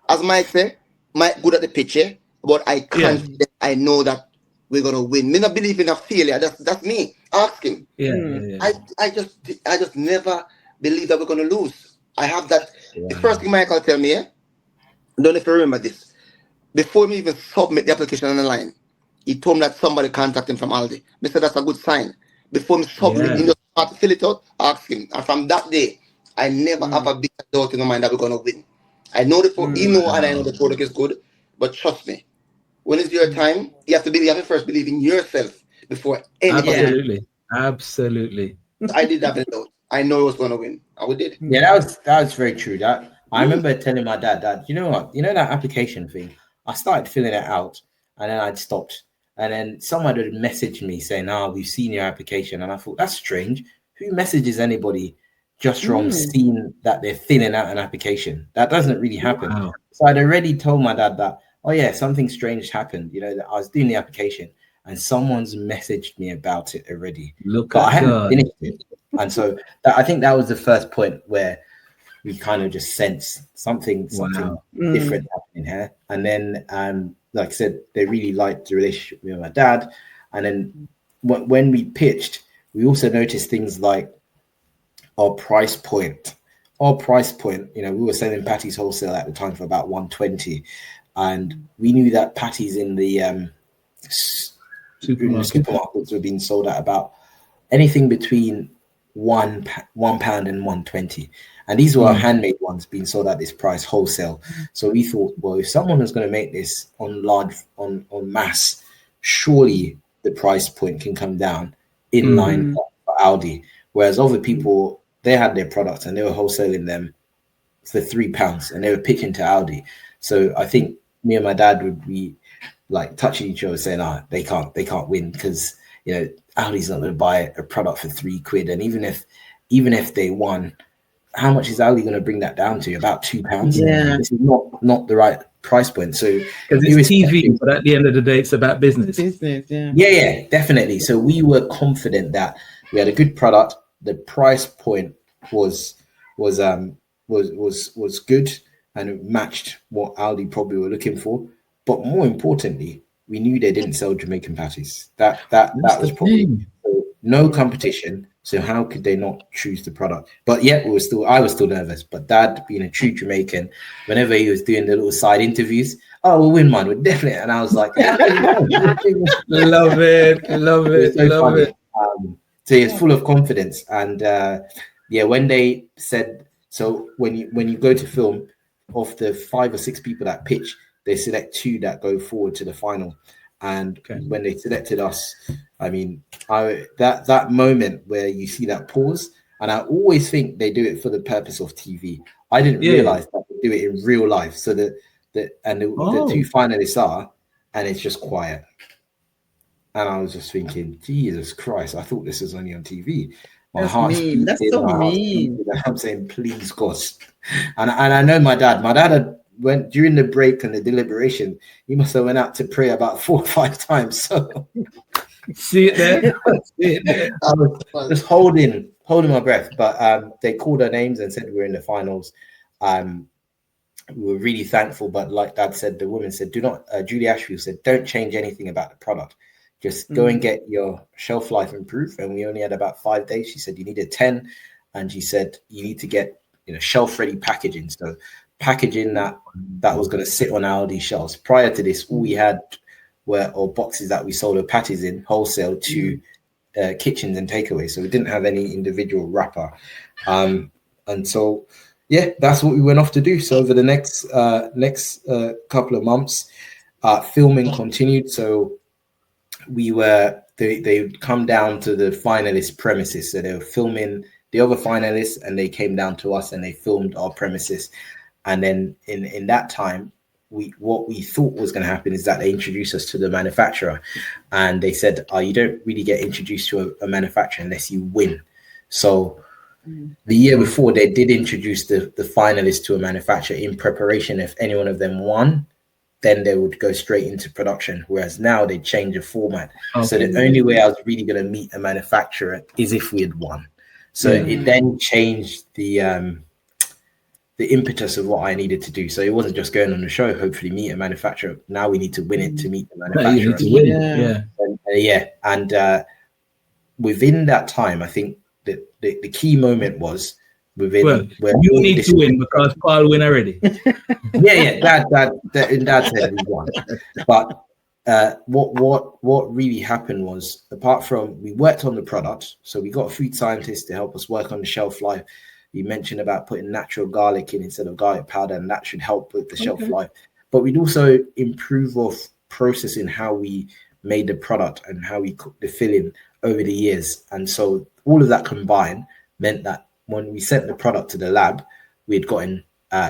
as Mike said, Mike good at the picture, but I confident I know that we're gonna win. Me not believe in a failure. That's me. Ask him. I just never believe that we're gonna lose. I have that. The first thing Michael tell me, I don't know if you remember this. Before me even submit the application on the line, he told me that somebody contacted him from Aldi. I said that's a good sign. Before me submit, he just start to fill it out, ask him. And from that day, I never have a big doubt in my mind that we're gonna win. I know and I know the product is good, but trust me, when it's your time, you have to first believe in yourself before anybody. Absolutely. I did that without. I know I was gonna win. And we did. Yeah, that was very true. That I remember telling my dad, you know what? You know that application thing? I started filling it out and then I'd stopped. And then someone had messaged me saying, we've seen your application. And I thought, that's strange. Who messages anybody just from seeing that they're filling out an application? That doesn't really happen. Wow. So I'd already told my dad that, something strange happened. You know, that I was doing the application and someone's messaged me about it already. But I hadn't finished it. And so I think that was the first point where we kind of just sensed something different happening here. And then, like I said, they really liked the relationship with my dad. And then when we pitched, we also noticed things like our price point. You know, we were selling patties wholesale at the time for about 120, and we knew that patties in the supermarkets were being sold at about anything between £1 and 120, and these were handmade ones being sold at this price wholesale. So we thought, well, if someone was going to make this on mass, surely the price point can come down in line for Aldi. Whereas other people, they had their products and they were wholesaling them for £3 and they were pitching to Aldi. So I think me and my dad would be like touching each other saying, they can't win because, you know, Aldi's not going to buy a product for £3. And even if they won, how much is Aldi going to bring that down to? About £2. Yeah. This is not the right price point. So because it's TV, but at the end of the day, it's about business. Yeah, definitely. So we were confident that we had a good product. The price point was good and it matched what Aldi probably were looking for. But more importantly, we knew they didn't sell Jamaican patties. That was probably no competition. So how could they not choose the product? But yet I was still nervous. But Dad, being a true Jamaican, whenever he was doing the little side interviews, we'll win, man, we're definitely. And I was like, love it. So he was full of confidence. And when they said, so when you go to film, of the 5 or 6 people that pitch, they select 2 that go forward to the final. And when they selected us, I mean, that moment where you see that pause, and I always think they do it for the purpose of TV. I didn't realize that they do it in real life. So the 2 finalists are, and it's just quiet. And I was just thinking, Jesus Christ, I thought this was only on TV. That's mean. That's so mean. I'm saying, please, God. And I know my dad had went during the break and the deliberation, he must have went out to pray about 4 or 5 times. So see it there. I was just holding my breath. But they called our names and said we were in the finals. We were really thankful. But like Dad said, the woman said, Julie Ashfield said, don't change anything about the product. Just go and get your shelf life improved. And we only had about 5 days. She said you needed 10. And she said you need to get shelf ready packaging. So packaging that was going to sit on Aldi shelves. Prior to this, all we had were boxes that we sold our patties in wholesale to kitchens and takeaways. So we didn't have any individual wrapper. And so, that's what we went off to do. So over the next couple of months, filming continued. So they would come down to the finalist premises. So they were filming the other finalists and they came down to us and they filmed our premises. And then in that time, what we thought was going to happen is that they introduced us to the manufacturer, and they said, you don't really get introduced to a manufacturer unless you win. So the year before, they did introduce the finalists to a manufacturer in preparation. If any one of them won, then they would go straight into production. Whereas now they change the format. Okay. So the only way I was really going to meet a manufacturer is if we had won. So it then changed the impetus of what I needed to do. So it wasn't just going on the show, hopefully meet a manufacturer. Now we need to win it to meet the manufacturer. You need to win. And within that time, I think that the key moment was within where you need to win because Paul win already. Dad said we won. But what really happened was, apart from we worked on the product, so we got a food scientist to help us work on the shelf life. You mentioned about putting natural garlic in instead of garlic powder, and that should help with the shelf life. But we'd also improve off processing how we made the product and how we cooked the filling over the years. And so all of that combined meant that when we sent the product to the lab, we had gotten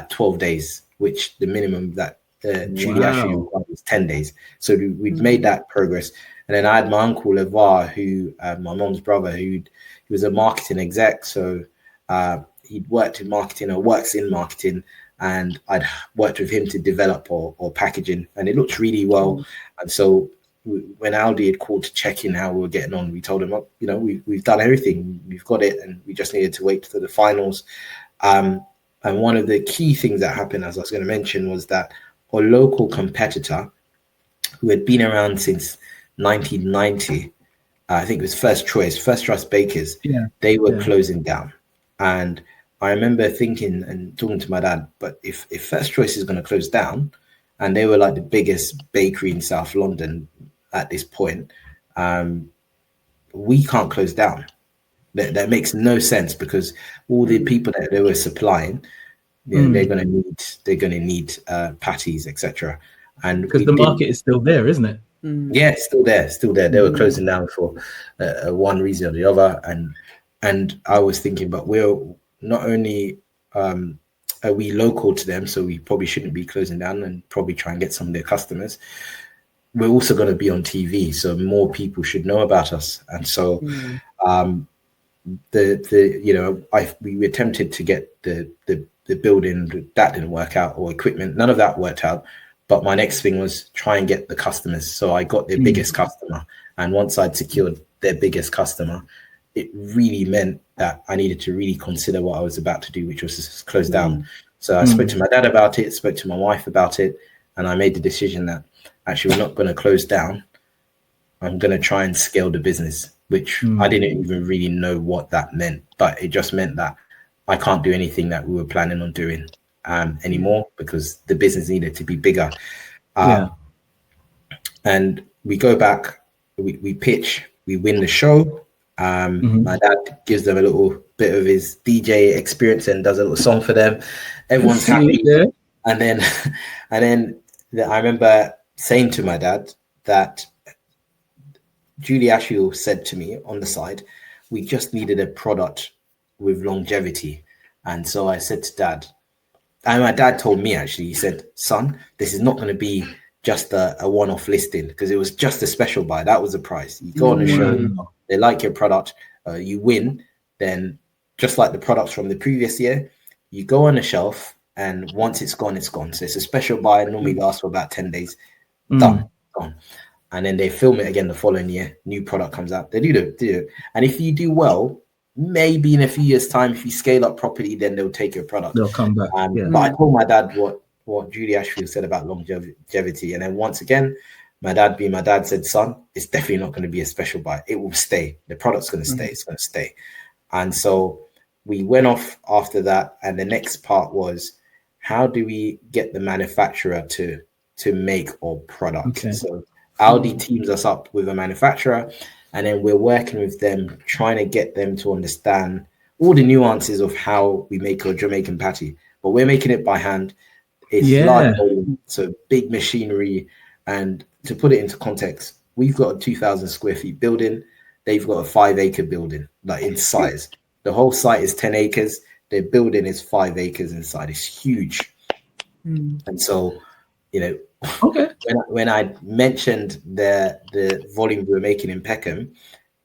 12 days, which the minimum that Julie actually required was 10 days. So we'd made that progress. And then I had my uncle Levar, who my mom's brother, he was a marketing exec. So he'd worked in marketing or works in marketing, and I'd worked with him to develop or packaging, and it looked really well. And so when Aldi had called to check in how we were getting on, we told him, we've done everything, we've got it, and we just needed to wait for the finals. And one of the key things that happened, as I was going to mention, was that a local competitor who had been around since 1990, I think it was First Choice Bakers, they were closing down. And I remember thinking and talking to my dad, but if First Choice is going to close down, and they were like the biggest bakery in South London at this point, we can't close down. That makes no sense, because all the people that they were supplying, they're going to need patties, etc. And because the market is still there, isn't it? Yeah, still there. They were closing down for one reason or the other, and I was thinking, but we're not only are we local to them, so we probably shouldn't be closing down and probably try and get some of their customers. We're also going to be on TV, so more people should know about us. And so we attempted to get the building, that didn't work out, or equipment, none of that worked out. But my next thing was try and get the customers. So I got their biggest customer, and once I'd secured their biggest customer, it really meant that I needed to really consider what I was about to do, which was to close down. So I spoke to my dad about it, spoke to my wife about it, and I made the decision that actually we're not going to close down. I'm going to try and scale the business, which I didn't even really know what that meant, but it just meant that I can't do anything that we were planning on doing anymore, because the business needed to be bigger. And we go back, we pitch, we win the show. My dad gives them a little bit of his DJ experience and does a little song for them. Everyone's happy. And then I remember saying to my dad that Julie Ashiel said to me on the side, we just needed a product with longevity. And so I said to Dad, and my dad told me, actually, he said, son, this is not going to be just a one-off listing, because it was just a special buy. That was the price. You go on the show, they like your product, you win, then just like the products from the previous year, you go on the shelf, and once it's gone, it's gone. So it's a special buy, normally lasts for about 10 days. Done, gone. And then they film it again the following year. New product comes out. They do it. And if you do well, maybe in a few years' time, if you scale up properly, then they'll take your product. They'll come back. But I told my dad what Julie Ashfield said about longevity. And then once again, my dad said, son, it's definitely not going to be a special buy. It will stay. The product's going to stay. It's going to stay. And so we went off after that. And the next part was, how do we get the manufacturer to make our product? Okay. So Aldi teams us up with a manufacturer, and then we're working with them, trying to get them to understand all the nuances of how we make a Jamaican patty. But we're making it by hand. It's large volume, so big machinery. And to put it into context, we've got a 2,000 square feet building. They've got a 5-acre building, like in size. The whole site is 10 acres. Their building is 5 acres inside. It's huge. And so, when I mentioned the volume we were making in Peckham,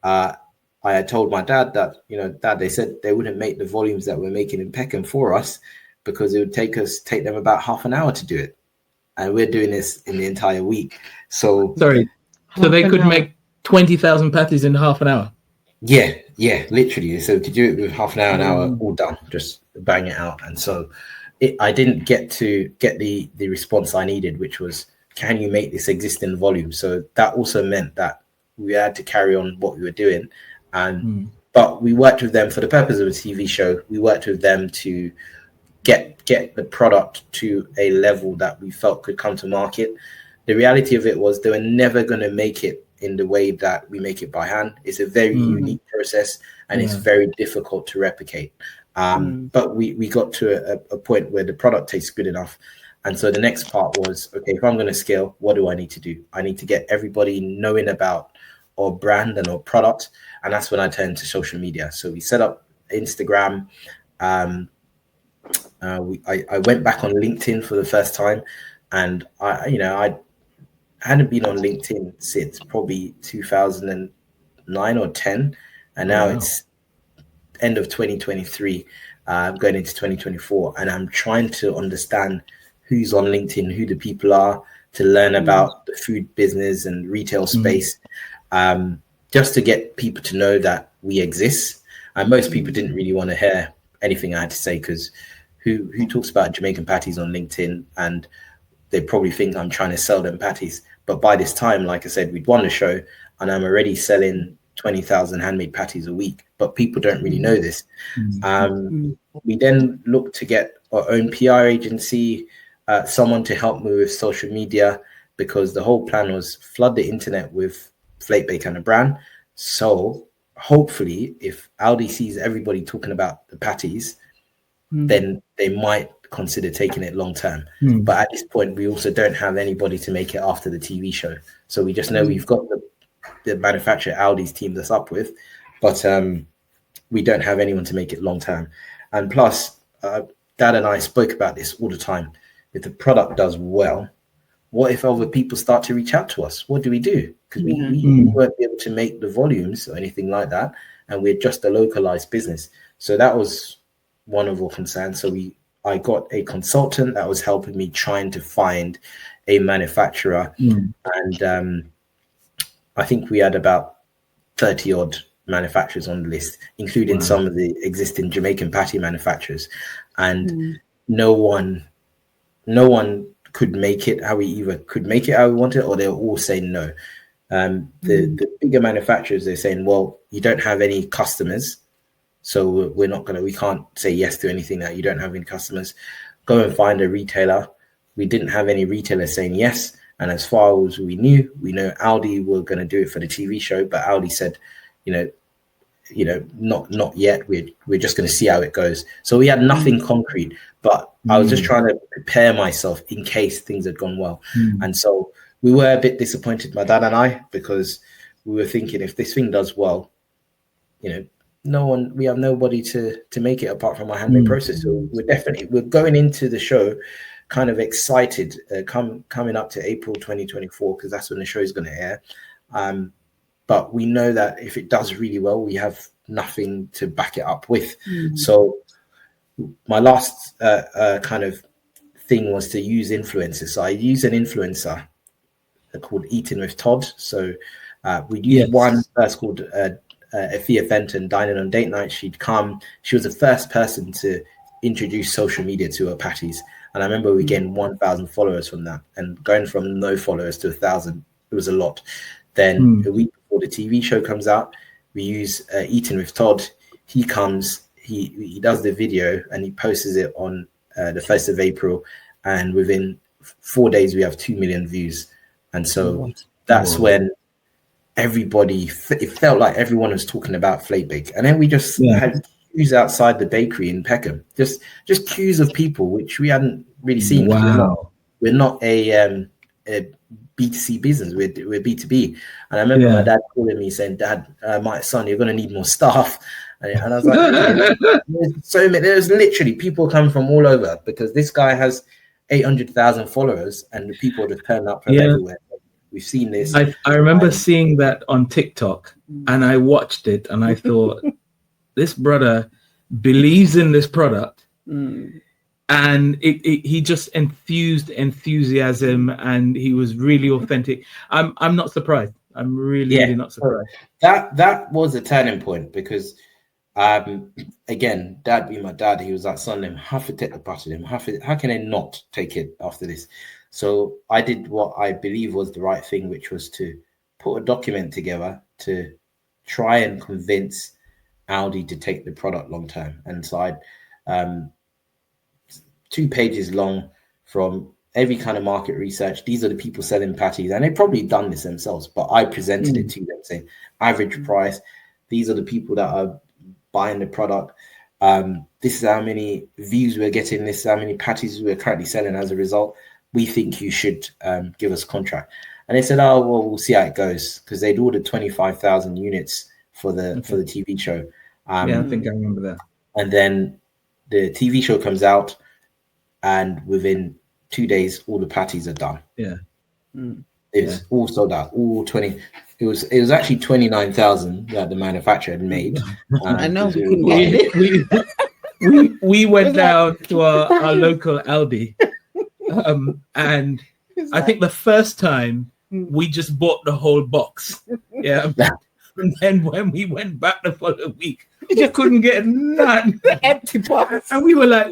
I had told my dad that, Dad, they said they wouldn't make the volumes that we're making in Peckham for us, because it would take them about half an hour to do it. And we're doing this in the entire week. So sorry. So they could make 20,000 patties in half an hour? Yeah, literally. So to do it with half an hour, all done, just bang it out. And so I didn't get the response I needed, which was, can you make this exist in volume? So that also meant that we had to carry on what we were doing. And but we worked with them for the purpose of a TV show. We worked with them to get the product to a level that we felt could come to market. The reality of it was they were never going to make it in the way that we make it by hand. It's a very unique process, and it's very difficult to replicate. But we got to a point where the product tastes good enough. And so the next part was, okay, if I'm going to scale, what do I need to do? I need to get everybody knowing about our brand and our product. And that's when I turned to social media. So we set up Instagram. I went back on LinkedIn for the first time, and I hadn't been on LinkedIn since probably 2009 or 10, and now it's end of 2023, going into 2024, and I'm trying to understand who's on LinkedIn, who the people are, to learn about the food business and retail space, just to get people to know that we exist. And most people didn't really want to hear anything I had to say, because who talks about Jamaican patties on LinkedIn? And they probably think I'm trying to sell them patties. But by this time, like I said, we'd won the show, and I'm already selling 20,000 handmade patties a week, but people don't really know this. We then looked to get our own PR agency, someone to help me with social media, because the whole plan was flood the internet with Flake Bake and a brand. So hopefully, if Aldi sees everybody talking about the patties, then they might consider taking it long term. But at this point, we also don't have anybody to make it after the TV show. So we just know we've got the manufacturer Aldi's teamed us up with, but we don't have anyone to make it long term. And plus, Dad and I spoke about this all the time. If the product does well, what if other people start to reach out to us? What do we do? Because we won't be able to make the volumes or anything like that, and we're just a localized business. So that was one of our concerns. So I got a consultant that was helping me trying to find a manufacturer, and I think we had about 30 odd manufacturers on the list, including some of the existing Jamaican patty manufacturers, and no one could make it how we either could make it how we wanted, or they'll all say no. The bigger manufacturers, they're saying, well, you don't have any customers, so we can't say yes to anything that you don't have any customers. Go and find a retailer. We didn't have any retailers saying yes. And as far as we know Aldi were going to do it for the TV show, but Aldi said, not yet. We're just going to see how it goes. So we had nothing concrete, but I was just trying to prepare myself in case things had gone well. And so we were a bit disappointed, my dad and I, because we were thinking, if this thing does well, we have nobody to make it apart from our handmade process. So we're going into the show kind of excited, coming up to April 2024, because that's when the show is going to air. But we know that if it does really well, we have nothing to back it up with. So my last kind of thing was to use influencers. So I use an influencer called Eating with Todd. So we used one first called Afia Fenton, Dining on Date Night. She'd come. She was the first person to introduce social media to her patties. And I remember we gained 1,000 followers from that. And going from no followers to 1,000, it was a lot. Then a week before the TV show comes out, we use Eating with Todd. He comes, he does the video, and he posts it on the 1st of April. And within 4 days, we have 2 million views. And so that's when it felt like everyone was talking about Flake Bake. And then we just had queues outside the bakery in Peckham, just queues of people, which we hadn't really seen. We're not a B2C business, we're B2B. And I remember my dad calling me saying, Dad, my son, you're going to need more staff. And I was like, there's literally people coming from all over, because this guy has 800,000 followers, and the people just turn up from everywhere. We've seen this. I remember seeing that on TikTok, and I watched it, and I thought, this brother believes in this product, and he just enthused enthusiasm, and he was really authentic. I'm not surprised. I'm really not surprised. That was a turning point, because Again, dad being my dad, he was like, son, them have to take the butter. Them how can they not take it after this? So I did what I believe was the right thing, which was to put a document together to try and convince Aldi to take the product long term. And so I 2 pages long from every kind of market research. These are the people selling patties, and they've probably done this themselves, but I presented it to them saying average price. These are the people that are buying the product. This is how many views we're getting. This is how many patties we're currently selling as a result. We think you should give us contract. And they said, oh, well, we'll see how it goes, because they'd ordered 25,000 units for the TV show. Yeah, I think I remember that. And then the TV show comes out, and within 2 days, all the patties are done. Yeah. It's all sold out. All 20. It was actually 29,000 that the manufacturer had made. I know we couldn't get it. We went down to our local Aldi, and I think the first time we just bought the whole box. Yeah. And then when we went back the following week, we just couldn't get none. Empty box. And we were like,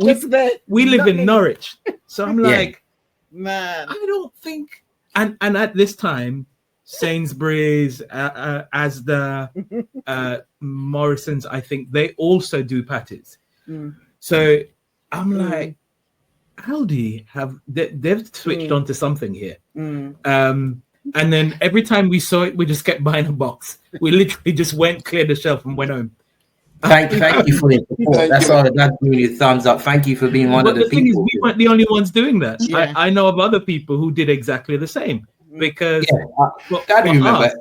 we live in Norwich. So I'm like, man, I don't think. And at this time, Sainsbury's, Asda, Morrison's, I think they also do patties. So I'm like, Aldi they've switched onto something here. And then every time we saw it, we just kept buying a box. We literally just cleared the shelf and went home. Thank you for the support. That's all. That's giving you a thumbs up. Thank you for being one of the people. Thing is, we weren't the only ones doing that. Yeah. I know of other people who did exactly the same. Because Dad remember.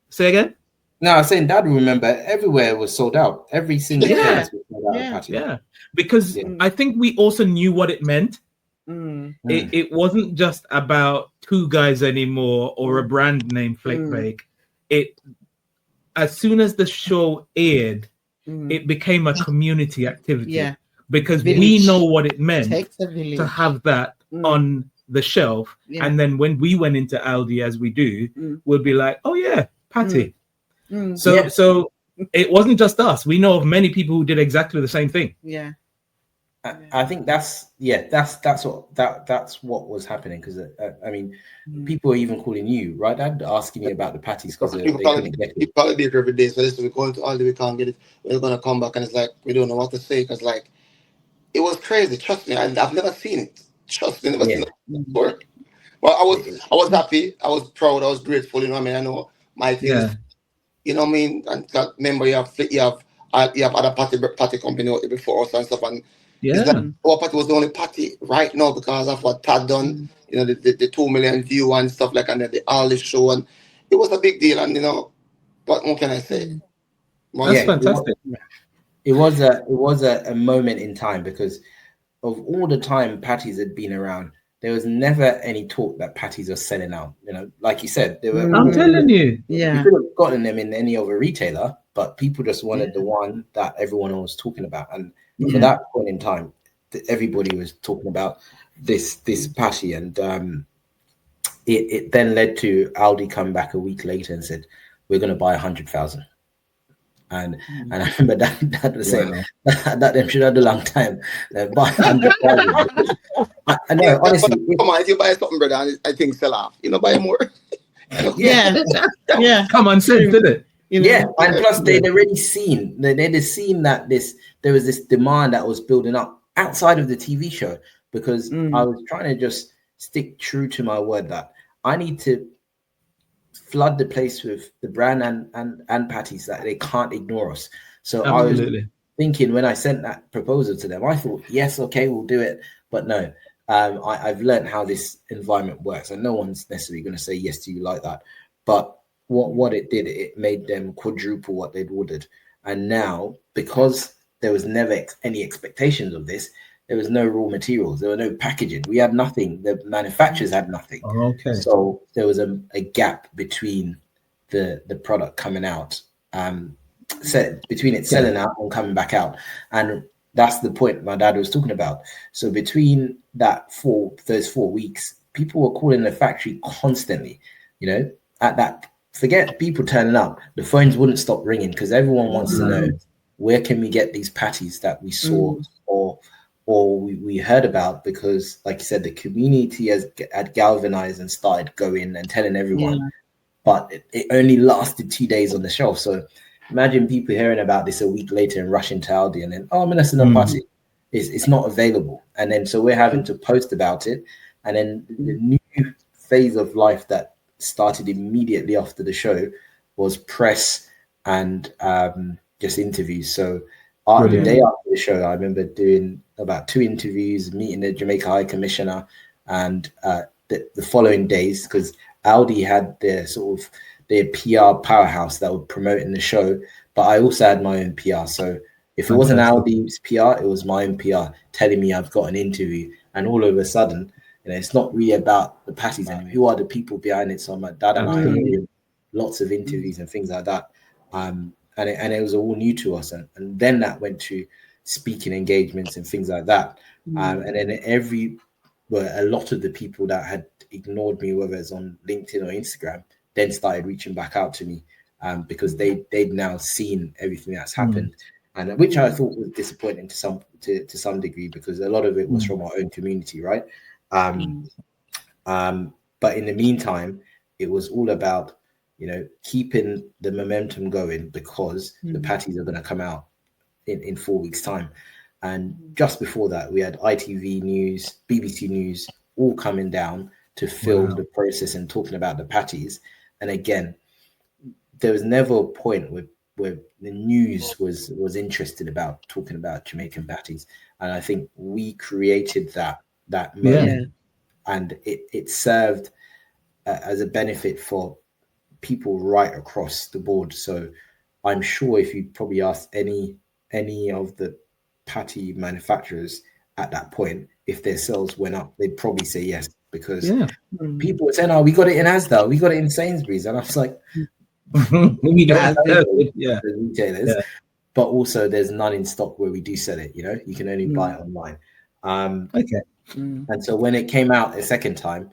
Say again? No, I was saying Dad remember everywhere was sold out. Every single place was sold out. Yeah. Because I think we also knew what it meant. It wasn't just about 2 guys anymore or a brand name, Flake Bake. As soon as the show aired, it became a community activity. Yeah. Because we know what it meant to have that on the shelf. Yeah. And then when we went into Aldi, as we do, we'll be like, oh yeah, patty. So it wasn't just us. We know of many people who did exactly the same thing. Yeah. I think that's what was happening, because I mean, people are even calling you, right, Dad, asking you about the patties because they couldn't get it. You probably be every day. So listen, we're going to Aldi, we can't get it. We're gonna come back, and it's like we don't know what to say, because like it was crazy. Trust me, I've never seen it. Trust me, never seen it before. Well, I was happy, I was proud, I was grateful. You know what I mean? I know my things. You know what I mean? And remember, you have other party company out there before us and stuff, and our party was the only party right now because of what Tad done. You know, the 2 million view and stuff like, and then the Aldi show, and it was a big deal. And you know, what more can I say? That's fantastic. It was a moment in time, because of all the time patties had been around, there was never any talk that patties are selling out. You know, like you said, they were. I'm telling you, you could have gotten them in any other retailer, but people just wanted the one that everyone was talking about. And for that point in time, everybody was talking about this patty, and it then led to Aldi coming back a week later and said, "We're going to buy 100,000." And I remember that was saying that them should have a long time. Buy 100,000. I know, honestly. Come on, if you buy something, brother, and I think sell off, you know, buy more. Yeah. Come on, sense, did it? You know? Yeah, and plus they'd already seen that there was this demand that was building up outside of the TV show, because I was trying to just stick true to my word that I need to flood the place with the brand and patties that they can't ignore us. So absolutely. I was thinking, when I sent that proposal to them, I thought, yes, okay, we'll do it. But no, I've learned how this environment works, and no one's necessarily going to say yes to you like that. But what it did, it made them quadruple what they'd ordered. And now, because there was never any expectations of this, there was no raw materials, there were no packaging, we had nothing, the manufacturers had nothing. Okay. So there was a gap between the product coming out, between it selling out and coming back out. And that's the point my dad was talking about. So between those 4 weeks, people were calling the factory constantly. You know, forget people turning up, the phones wouldn't stop ringing, because everyone wants to know where can we get these patties that we saw or we heard about? Because, like you said, the community had galvanized and started going and telling everyone, but it only lasted 2 days on the shelf. So imagine people hearing about this a week later and rushing to Aldi and then, oh, I'm going to send a patty. It's not available. And then so we're having to post about it. And then the new phase of life that started immediately after the show was press and just interviews. So the day after the show, I remember doing about 2 interviews, meeting the Jamaica High Commissioner, and the following days, because Aldi had their PR powerhouse that would promote in the show, but I also had my own PR. So if it wasn't Aldi's PR, it was my own PR telling me I've got an interview. And all of a sudden, it's not really about the patties anymore. Who are the people behind it? So my dad and I are doing lots of interviews and things like that. And it was all new to us. And then that went to speaking engagements and things like that. And then a lot of the people that had ignored me, whether it's on LinkedIn or Instagram, then started reaching back out to me because they'd now seen everything that's happened. And which I thought was disappointing to some degree, because a lot of it was from our own community, right? But in the meantime, it was all about, keeping the momentum going, because the patties are going to come out in 4 weeks' time. And just before that, we had ITV News, BBC News, all coming down to film the process and talking about the patties. And again, there was never a point where the news was interested about talking about Jamaican patties. And I think we created that moment, and it served as a benefit for people right across the board. So I'm sure if you probably asked any of the patty manufacturers at that point, if their sales went up, they'd probably say yes, because people were saying, oh, we got it in Asda, we got it in Sainsbury's. And I was like, we don't have the retailers, but also there's none in stock where we do sell it. You can only buy it online. And so when it came out a second time,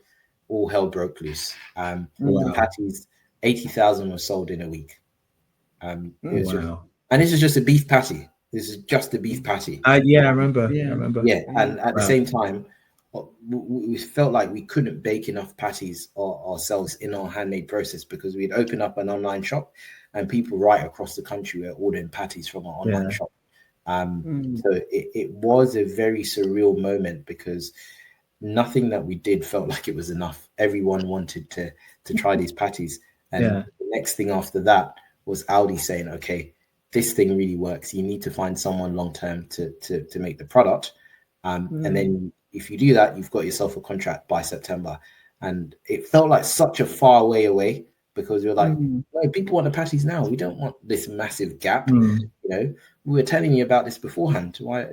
all hell broke loose. The patties, 80,000 were sold in a week. And this is just a beef patty. This is just a beef patty. I remember. Yeah, and at the same time, we felt like we couldn't bake enough patties ourselves in our handmade process, because we'd opened up an online shop and people right across the country were ordering patties from our online shop. So it was a very surreal moment, because nothing that we did felt like it was enough. Everyone wanted to try these patties. And the next thing after that was Aldi saying, okay, this thing really works. You need to find someone long-term to make the product. And then if you do that, you've got yourself a contract by September. And it felt like such a far way away, because you're like, well, people want the patties now. We don't want this massive gap. We were telling you about this beforehand. Why,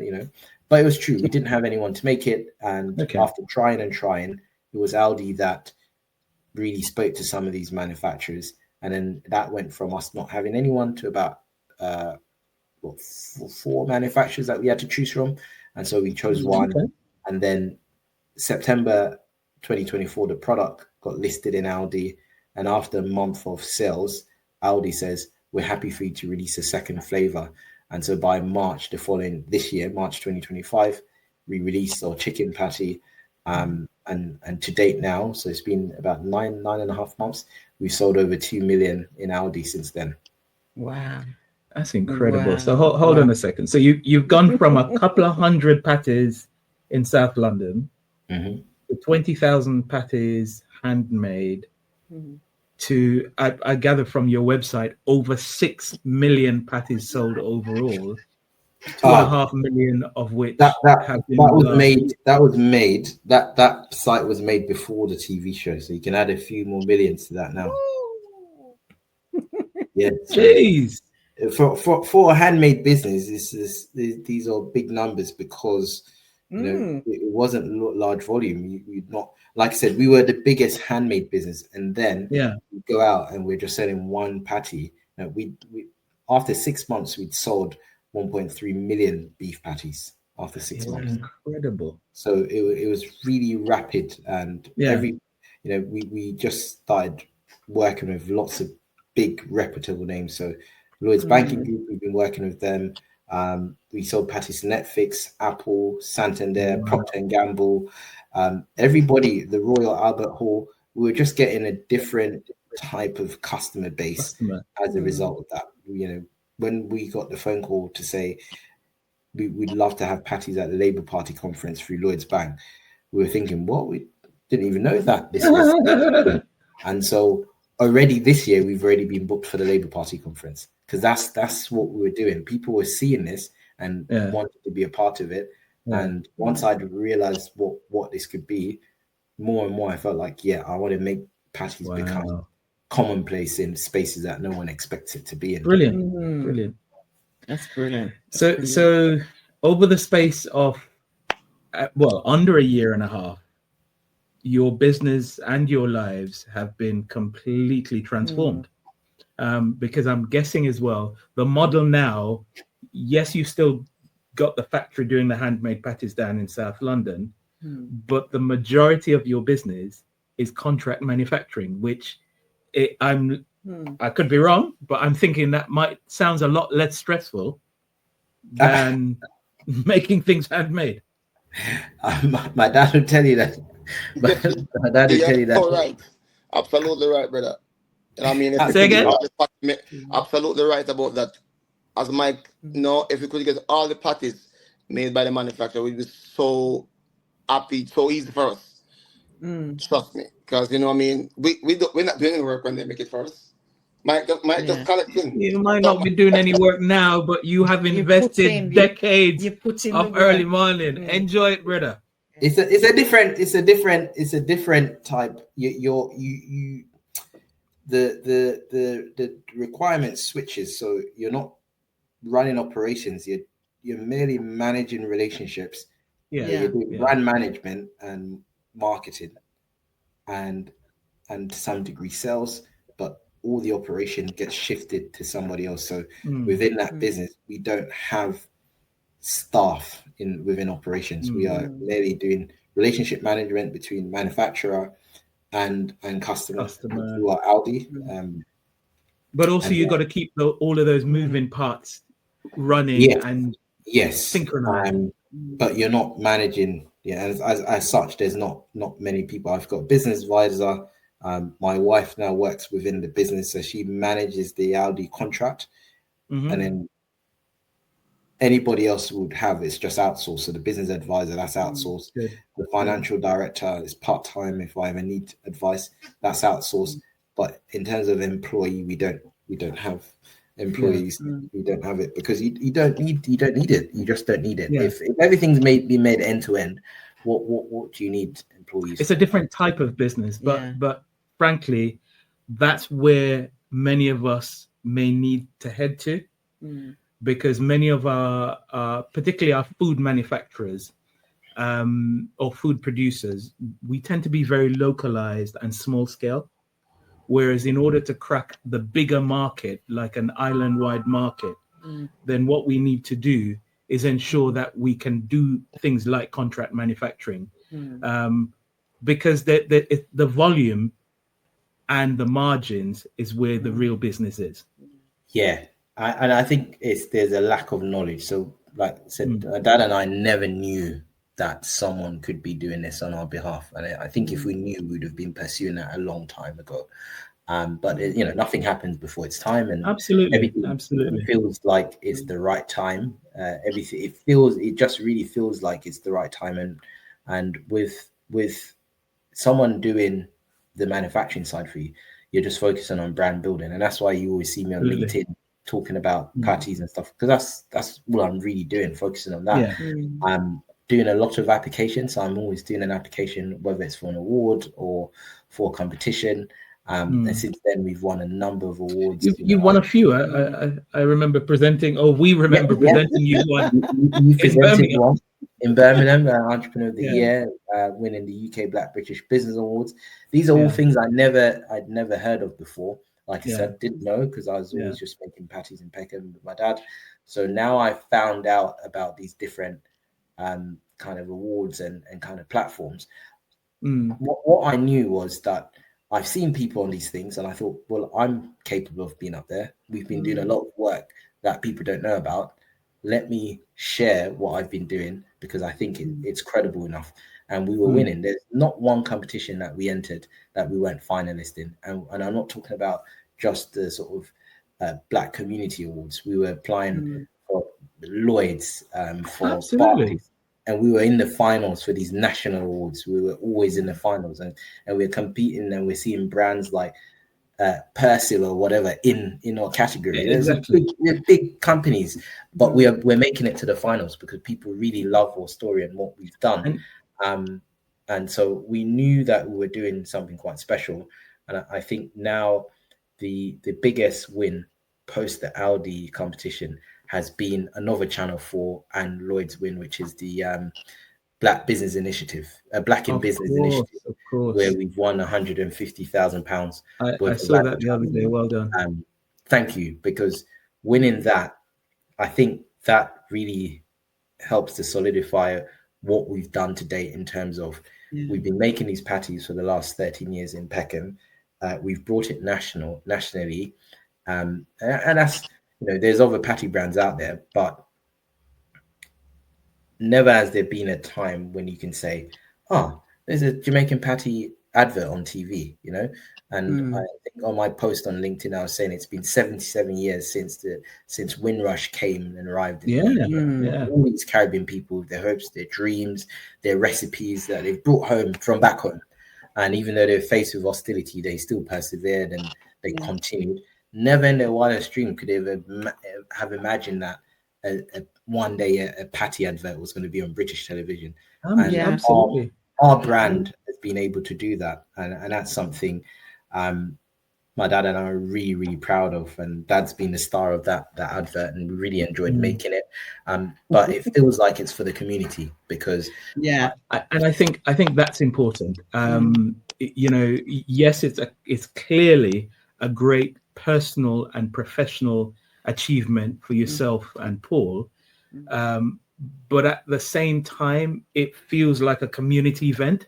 but it was true. We didn't have anyone to make it. And after trying, it was Aldi that really spoke to some of these manufacturers. And then that went from us not having anyone to about 4 manufacturers that we had to choose from. And so we chose one. And then September 2024, the product got listed in Aldi. And after a month of sales, Aldi says, we're happy for you to release a second flavor. And so by March this year, March 2025, we released our chicken patty. And to date now, so it's been about 9.5 months, we've sold over 2 million in Aldi since then. Wow. That's incredible. Wow. So hold on a second. So you've gone from a couple of hundred patties in South London to 20,000 patties handmade to, I gather from your website, over 6 million patties sold overall. 2.5 million of which that site was made before the TV show, so you can add a few more millions to that now. Yeah, jeez. For a handmade business, these are big numbers, because it wasn't large volume. You'd not, like I said, we were the biggest handmade business, and then we go out and we're just selling one patty. We after 6 months we'd sold 1.3 million beef patties after 6 months. Incredible. So it was really rapid, and we just started working with lots of big reputable names. So Lloyd's Banking Group, we've been working with them. We sold patties to Netflix, Apple, Santander, Procter and Gamble, everybody, the Royal Albert Hall. We were just getting a different type of customer base as a result of that. You know, when we got the phone call to say we'd love to have patties at the Labour Party conference through Lloyd's Bank, we were thinking, what? We didn't even know that this was. And so already this year, we've already been booked for the Labour Party conference, because that's what we were doing. People were seeing this and wanted to be a part of it. And once I'd realized what this could be, more and more I felt like, I want to make patties become commonplace in spaces that no one expects it to be in. Brilliant. That's brilliant. So over the space of under a year and a half, your business and your lives have been completely transformed. Because I'm guessing as well, the model now, yes, you still got the factory doing the handmade patties down in South London, but the majority of your business is contract manufacturing, which I could be wrong, but I'm thinking that sounds a lot less stressful than making things handmade. My dad would tell you that. My dad would tell you that. Right. Absolutely right, brother. And I mean, absolutely right about that. As Mike, if we could get all the patties made by the manufacturer, we'd be so happy, so easy for us. Trust me, because you know, I mean, we're not doing any work when they make it for us. Mike just collect things. You might not be doing any work now, but you have invested decades of early morning. Enjoy it, brother. It's a different type. The requirement switches, so you're not running operations. You're merely managing relationships. You're doing brand management and marketing, and to some degree sales, but all the operation gets shifted to somebody else. So within that business, we don't have staff within operations. We are merely doing relationship management between manufacturer and customer who are Aldi. But also you got to keep all of those moving parts running and synchronized. But you're not managing. As such, there's not many people. I've got a business advisor. My wife now works within the business, so she manages the Aldi contract, and then anybody else would have it's just outsourced. So the business advisor, that's outsourced. The financial director is part-time. If I ever need advice, that's outsourced. But in terms of employee, we don't have employees. We don't have it because you don't need it. You just don't need it. If everything's been made end to end, what do you need employees? It's a different type of business, but frankly, that's where many of us may need to head to. Because many of our, particularly our food manufacturers or food producers, we tend to be very localized and small scale. Whereas in order to crack the bigger market, like an island-wide market, then what we need to do is ensure that we can do things like contract manufacturing, because the volume and the margins is where the real business is. And I think there's a lack of knowledge. So, like I said, Dad and I never knew that someone could be doing this on our behalf. And I think if we knew, we'd have been pursuing that a long time ago. But nothing happens before its time, and everything feels like it's the right time. It just really feels like it's the right time. And with someone doing the manufacturing side for you, you're just focusing on brand building, and that's why you always see me on LinkedIn talking about patties and stuff, because that's what I'm really doing, focusing on that. I'm doing a lot of applications, so I'm always doing an application, whether it's for an award or for a competition. And since then, we've won a number of awards. You've won a few. I remember presenting, we remember presenting you one. You presented one in Birmingham, Entrepreneur of the Year, winning the UK Black British Business Awards. These are all things I'd never heard of before. Like I said, didn't know, because I was always just making patties in Peckham with my dad. So now I found out about these different kind of awards and kind of platforms. What I knew was that I've seen people on these things, and I thought, well, I'm capable of being up there. We've been doing a lot of work that people don't know about. Let me share what I've been doing because I think it's credible enough. And we were winning. There's not one competition that we entered that we weren't finalist in. And I'm not talking about just the sort of Black Community Awards. We were applying for Lloyd's, for Barclays. And we were in the finals for these national awards. We were always in the finals, and we're competing, and we're seeing brands like Persil or whatever in our category. Exactly. We're big companies, but we're making it to the finals because people really love our story and what we've done. And so we knew that we were doing something quite special. And I think now the biggest win post the Aldi competition has been another Channel 4 and Lloyd's win, which is the Black Business Initiative, Black in Business Initiative, of course, where we've won £150,000. I saw that the other day. Well done. Thank you, because winning that, I think that really helps to solidify what we've done to date in terms of we've been making these patties for the last 13 years in Peckham. We've brought it nationally, and that's, there's other patty brands out there, but never has there been a time when you can say, there's a Jamaican patty advert on TV, and I think on my post on LinkedIn, I was saying it's been 77 years since Windrush came and arrived. All these Caribbean people, their hopes, their dreams, their recipes that they've brought home from back home. And even though they're faced with hostility, they still persevered and they continued. Never in their wildest dream could they have imagined that one day a patty advert was going to be on British television. Absolutely. Our brand has been able to do that. And that's something my dad and I are really, really proud of. And Dad's been the star of that advert, and we really enjoyed making it. But it feels like it's for the community because I think that's important. Yes, it's clearly a great personal and professional achievement for yourself and Paul, but at the same time it feels like a community event.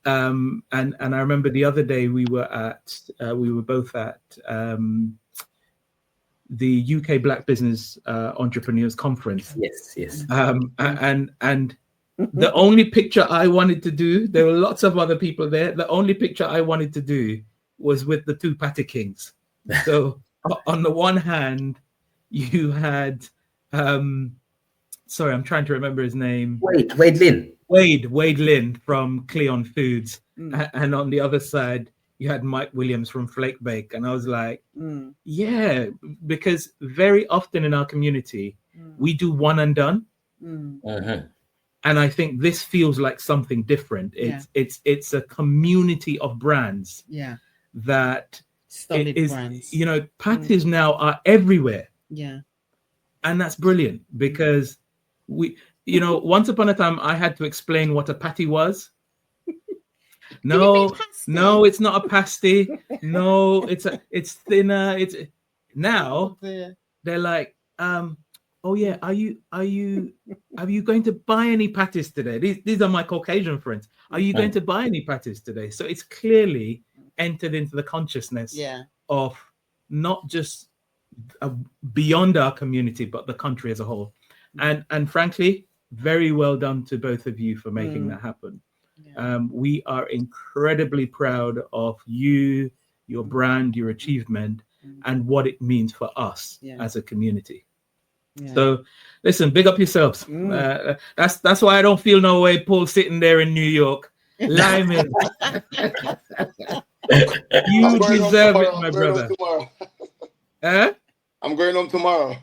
And I remember the other day we were both at the UK Black Business Entrepreneurs Conference. Yes. And the only picture I wanted to do, there were lots of other people there, the only picture I wanted to do was with the two Patty Kings. So on the one hand, you had sorry, I'm trying to remember his name. Wade Lynn from Cleon Foods. And on the other side, you had Mike Williams from Flake Bake. And I was like, because very often in our community, we do one and done. And I think this feels like something different. It's a community of brands that solid brands. Patties now are everywhere. And that's brilliant because we, once upon a time I had to explain what a patty was. No, it's not a pasty. No, it's thinner. It's now they're like, oh yeah, are you going to buy any patties today? These are my Caucasian friends. Are you going to buy any patties today? So it's clearly entered into the consciousness of not just beyond our community, but the country as a whole. And frankly, very well done to both of you for making that happen. We are incredibly proud of you, your brand, your achievement, and what it means for us as a community. So listen, big up yourselves. That's why I don't feel no way Paul sitting there in New York liming. You deserve it, my brother. I'm going home tomorrow.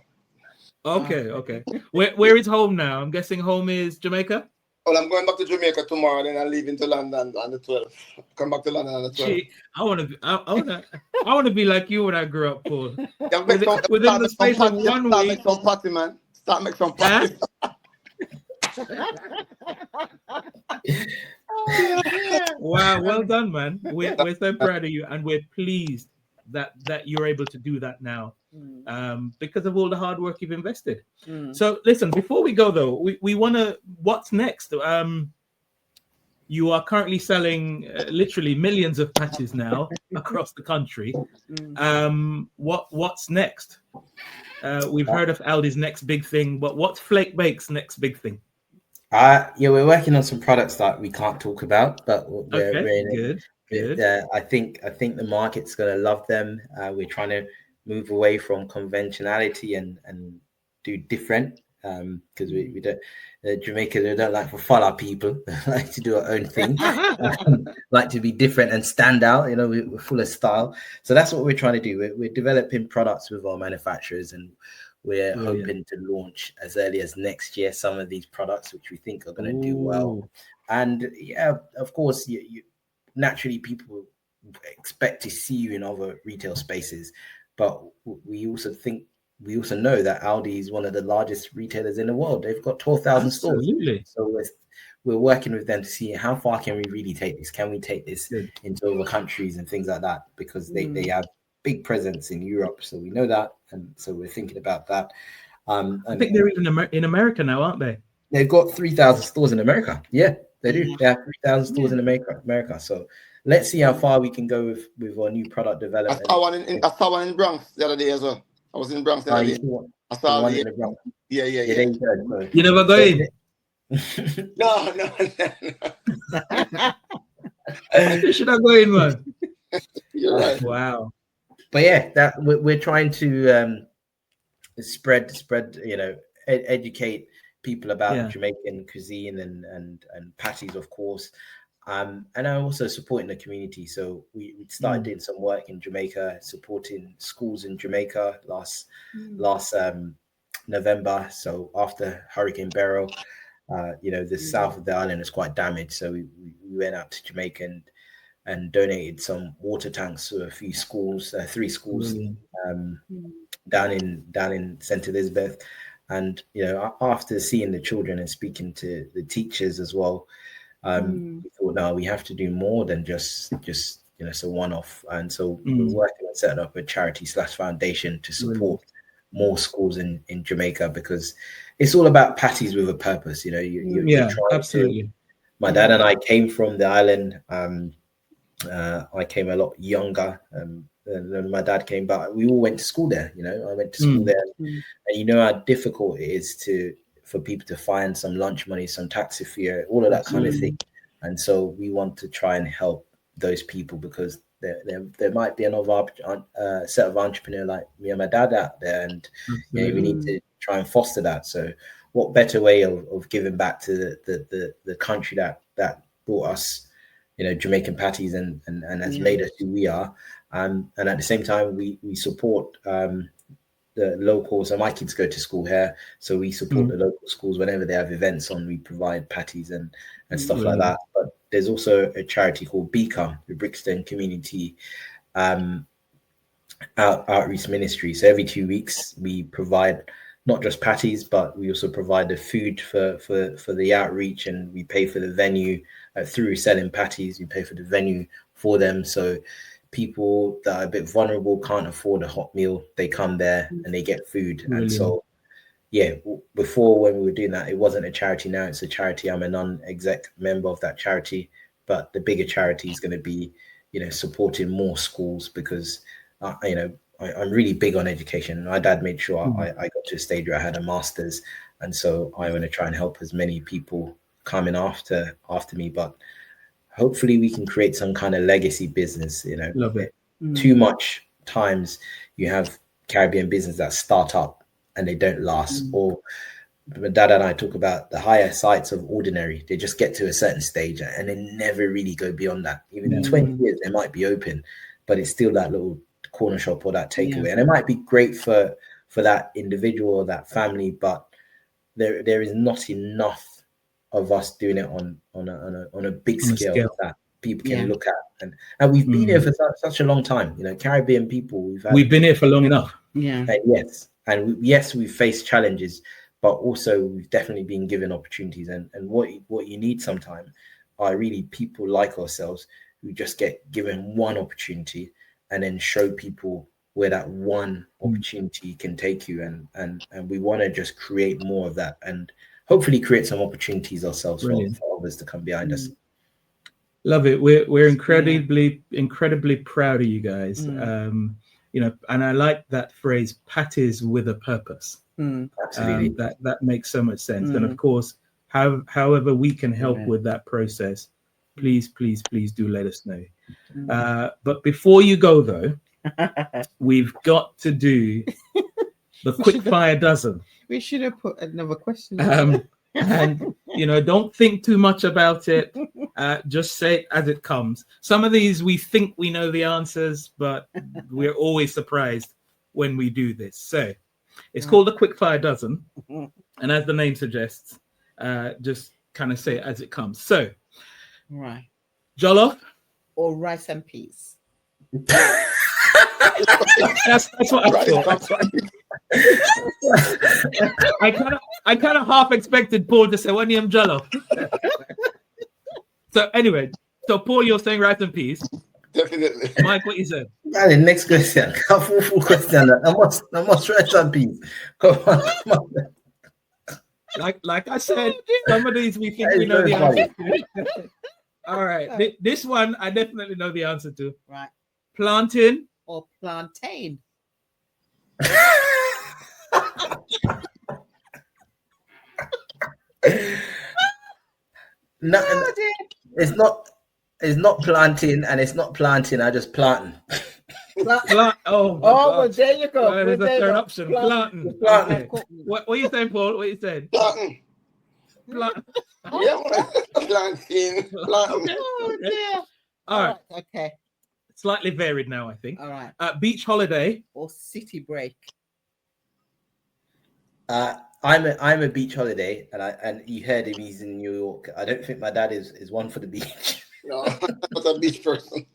Okay. Where is home now? I'm guessing home is Jamaica. Well, I'm going back to Jamaica tomorrow, then I'm leaving to London on the 12th. Come back to London on the 12th. Gee, I want to be like you when I grew up, Paul. Within the space of 1 week. Start make some patty, man. Start make some patty. Wow, well done, man. We're so proud of you, and we're pleased that you're able to do that now, because of all the hard work you've invested. So listen, before we go though, we want to, what's next? You are currently selling literally millions of patties now across the country. What's next? We've heard of Aldi's next big thing, but what's Flake Bake's next big thing? Yeah, we're working on some products that we can't talk about, but we're good. I think the market's gonna love them. We're trying to move away from conventionality and do different, because we don't. Jamaica, they don't like to follow people. They like to do our own thing. Like to be different and stand out. You know, we're full of style. So that's what we're trying to do. We're developing products with our manufacturers, and we're hoping to launch as early as next year some of these products, which we think are going to do well. And yeah, of course, you naturally people expect to see you in other retail spaces, but we also know that Aldi is one of the largest retailers in the world. They've got 12,000 stores. So we're working with them to see how far can we really take this. Can we take this into other countries and things like that? Because they have big presence in Europe, so we know that, and so we're thinking about that. And I think they're even in America now, aren't they? They've got 3,000 stores in America. Yeah, they do. They have 3,000 stores in America. So let's see how far we can go with our new product development. I saw one in Bronx the other day as well. I was in Bronx the other day. I saw one in the Bronx. Yeah. You never go in? No. You should have go in, man. You're right. Wow. But yeah, that we're trying to spread, educate people about Jamaican cuisine and patties, of course. And I'm also supporting the community. So we started doing some work in Jamaica, supporting schools in Jamaica last November. So after Hurricane Beryl, the south of the island is quite damaged. So we went out to Jamaica and donated some water tanks to a few schools, 3 schools down in St. Elizabeth. And after seeing the children and speaking to the teachers as well, we thought, no, we have to do more than just so one-off. And so we're working on setting up a charity/foundation to support more schools in Jamaica, because it's all about patties with a purpose. You're absolutely. My dad and I came from the island. I came a lot younger than my dad came, but we all went to school there. I went to school there, and how difficult it is for people to find some lunch money, some taxi fare, all of that kind of thing. And so we want to try and help those people, because there might be another set of entrepreneurs like me and my dad out there, and we need to try and foster that. So what better way of giving back to the country that brought us, Jamaican patties and has made us who we are. And at the same time, we support the locals. So my kids go to school here, so we support the local schools whenever they have events on. We provide patties and stuff like that. But there's also a charity called Peckham, the Brixton Community Outreach Ministry. So every 2 weeks we provide not just patties, but we also provide the food for the outreach, and we pay for the venue through selling patties. We pay for the venue for them. So people that are a bit vulnerable, can't afford a hot meal, they come there and they get food. And so before, when we were doing that, it wasn't a charity. Now it's a charity. I'm a non-exec member of that charity, but the bigger charity is going to be supporting more schools, because I'm really big on education. My dad made sure I got to a stage where I had a master's, and so I want to try and help as many people coming after me. But hopefully we can create some kind of legacy business. Love it. Too much times you have Caribbean business that start up and they don't last. Or my dad and I talk about the higher sights of ordinary. They just get to a certain stage and they never really go beyond that. Even in 20 years they might be open, but it's still that little corner shop or that takeaway. And it might be great for that individual or that family, but there is not enough of us doing it on a big scale that people can look at, and we've been here for such a long time. Caribbean people, we've been here for long enough. Yes, we've faced challenges, but also we've definitely been given opportunities. And what you need sometimes are really people like ourselves who just get given one opportunity and then show people where that one opportunity can take you. And we want to just create more of that, and hopefully create some opportunities ourselves for others to come behind us. Love it. We're incredibly proud of you guys. You know, and I like that phrase, patties with a purpose. Absolutely. That makes so much sense. And of course, however we can help with that process, please do let us know. But before you go though, we've got to do the quick fire dozen. We should have put another question. And you know, don't think too much about it. Just say it as it comes. Some of these we think we know the answers, but we're always surprised when we do this. So it's called the quick fire dozen, and as the name suggests, just kind of say it as it comes. So, Right. jollof Or rice and peas. That's what I thought. I kind of half expected Paul to say onion jollof. So anyway, so Paul, you're saying rice and peas. Definitely. Mike, what you said? The next question. Full question. I must rice and peas. Come on. Like I said, some of these we think we know the answer to. All right, this one I definitely know the answer to. Right. Plantain or plantain. No, it's not planting, and it's not planting. I just planting. Well, there you go. There's a third option. Planting. Okay. What are you saying, Paul? What are you saying? Planting. Yeah, planting. Oh dear. All right. Okay. Slightly varied now, I think. All right. Beach holiday or city break. I'm a beach holiday, and you heard him. He's in New York. I don't think my dad is one for the beach. No, I'm not a beach person.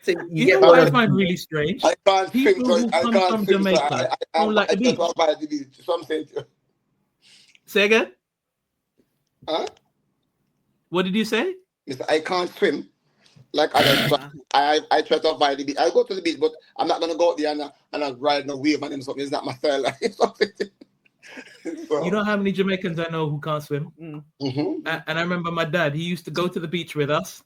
So you get what I find really strange. I can't People who come from Jamaica don't like the beach. By the beach. So I'm saying. Say again. Huh? What did you say? I can't swim. Like I try to avoid the beach. I go to the beach, but I'm not gonna go out there and I ride no wave and something. It's not my style. So. You know how many Jamaicans I know who can't swim? Mm-hmm. And I remember my dad. He used to go to the beach with us,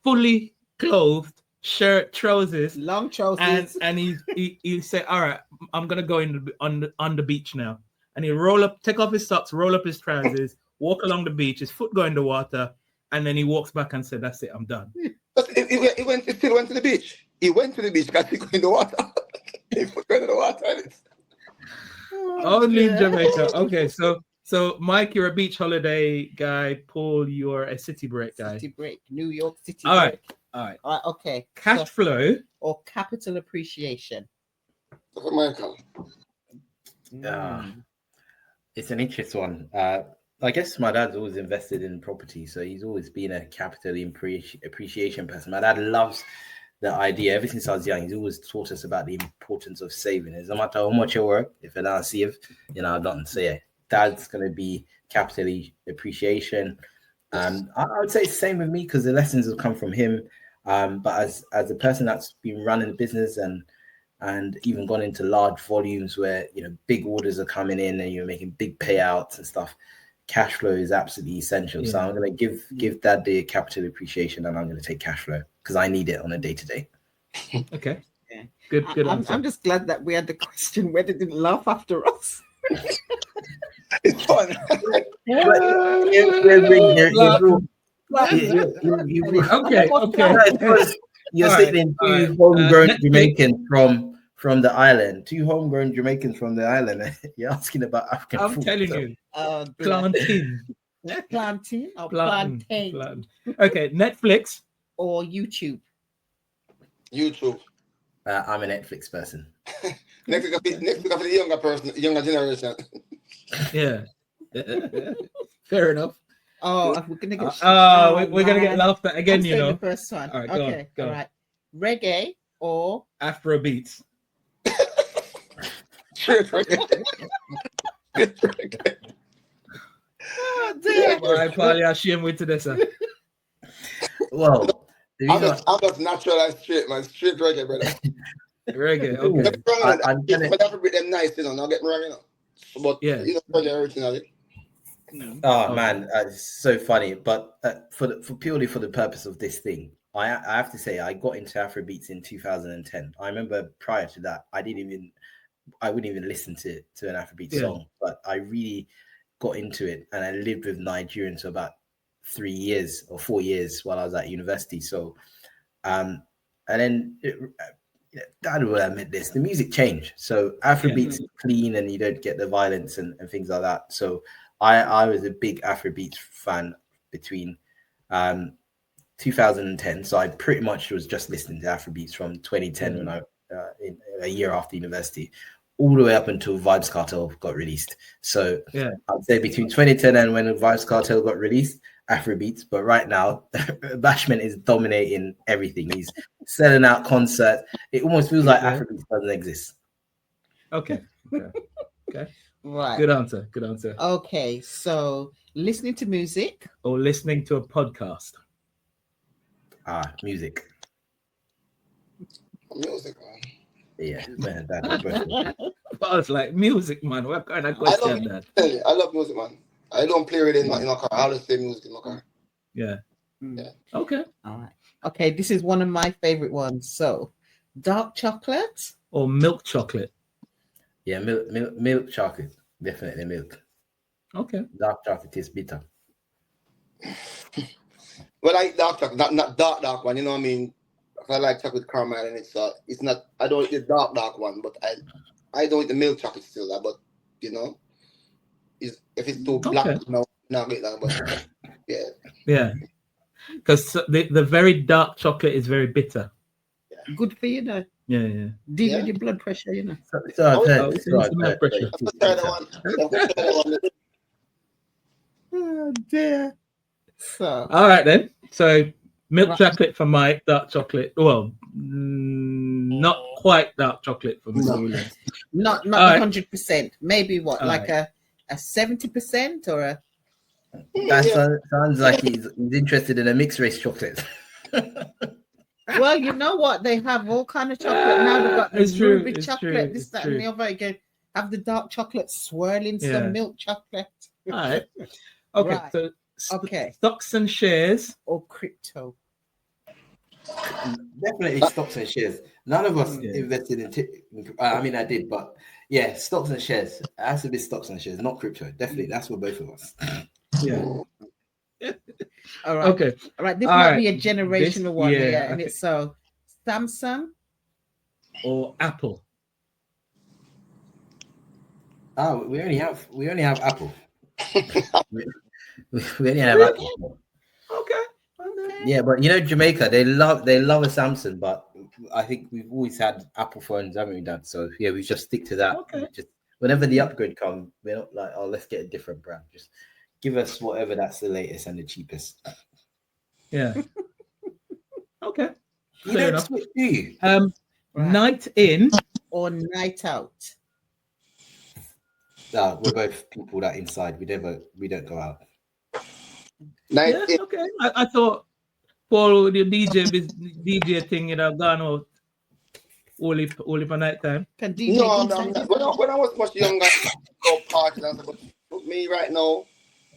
fully clothed, shirt, trousers, long trousers, and he say, "All right, I'm gonna go on the beach now." And he take off his socks, roll up his trousers, walk along the beach, his foot go in the water, and then he walks back and said, "That's it, I'm done." But he still went to the beach. He went to the beach because he go in the water. He put in the water. Only in Jamaica. Okay, so Mike, you're a beach holiday guy. Paul, you're a city break guy. City break, New York City. All break. right. Okay. Cash flow or capital appreciation. Michael. It's an interesting one. I guess my dad's always invested in property, so he's always been a capital appreciation person. My dad loves the idea. Ever since I was young, he's always taught us about the importance of saving. It doesn't matter how much you work, if I don't save, I don't say it. Dad's going to be capital appreciation. I would say it's the same with me because the lessons have come from him. But as a person that's been running the business and even gone into large volumes where big orders are coming in and you're making big payouts and stuff, cash flow is absolutely essential. Yeah. So I'm going to give Dad the capital appreciation, and I'm going to take cash flow because I need it on a day-to-day. Okay. Yeah. Good. I'm just glad that we had the question where they didn't laugh after us. It's fun. Okay. You're sitting two homegrown Jamaicans from the island. Two homegrown Jamaicans from the island. You're asking about African food. I'm telling you. Plantain. Plantain or plantain. Okay, Netflix or YouTube. YouTube. I'm a Netflix person. Next week for the younger generation. Yeah. Fair enough. Oh, we're gonna get. We're gonna get laughed at again. The first one. All right, okay. Go on. All right. Reggae or Afro beats. Oh dear. I probably assume with this. Well, I'm just natural and straight, man. Straight reggae, brother. Reggae, okay. I'm gonna have to be them nice, not get me wrong, But reggae originally. Oh Okay. man, it's so funny. But for purely for the purpose of this thing, I have to say I got into Afrobeats in 2010. I remember prior to that, I wouldn't even listen to an Afrobeat song, but I really got into it, and I lived with Nigerians for about 3 years or 4 years while I was at university. So, and then that's where I met this. The music changed. So Afrobeats is clean, and you don't get the violence and things like that. So I was a big Afrobeats fan between 2010. So I pretty much was just listening to Afrobeats from 2010 when I in a year after university, all the way up until Vibes Cartel got released. So I'd say between 2010 and when Vibes Cartel got released, Afrobeats. But right now, Bashment is dominating everything. He's selling out concerts. It almost feels like Afrobeats doesn't exist. Okay. Right. Good answer. Good answer. Okay, so listening to music or listening to a podcast. Music. Music, man. Yeah, man, that But I was like, music, man. What kind of question that? I love music, man. I don't play it in my car. I always play music in my car. Yeah. Yeah. Okay. All right. Okay, this is one of my favorite ones. So, dark chocolate or milk chocolate. Yeah, milk chocolate. Definitely milk. Okay. Dark chocolate is bitter. Well, I like dark chocolate, not dark one. You know what I mean? I like chocolate caramel, and it's not. I don't eat the dark one, but I don't eat the milk chocolate still. But you know, if it's too black, no, not get that. But yeah, because the very dark chocolate is very bitter. Yeah. Good for you, though. Yeah. Deal with your blood pressure, you know. Oh dear. So all right then. So milk chocolate for Mike, dark chocolate. Well, not quite dark chocolate for Mr. Williams. Not 100%. Maybe what, all like a 70% or a. That sounds like he's interested in a mixed race chocolate. Well, you know what? They have all kind of chocolate now. They've got the ruby chocolate, this, that, and the other. Again, have the dark chocolate swirling some milk chocolate. All right. Okay. Right. So okay. Stocks and shares or crypto. Definitely stocks and shares. None of us invested in. I mean, I did, but yeah, stocks and shares. It has to be stocks and shares, not crypto. Definitely, that's for both of us. Yeah. All right. Okay. All right. This might be a generational one. Yeah. And it's so Samsung or Apple. Oh, we only have Apple. we only have Apple. Okay. Yeah, but you know, Jamaica, they love a Samsung, but I think we've always had Apple phones, haven't we, Dad? So yeah, we just stick to that. Okay. Just whenever the upgrade comes, we're not like, oh, let's get a different brand. Just give us whatever that's the latest and the cheapest. Yeah. Okay. You don't switch, do you? Right. Night in or night out? No, we're both people that inside. We don't go out. Night in. Okay. I thought Paul, the DJ thing, gone out only for night time. No, I'm not. When I was much younger, go parties and stuff. But me right now,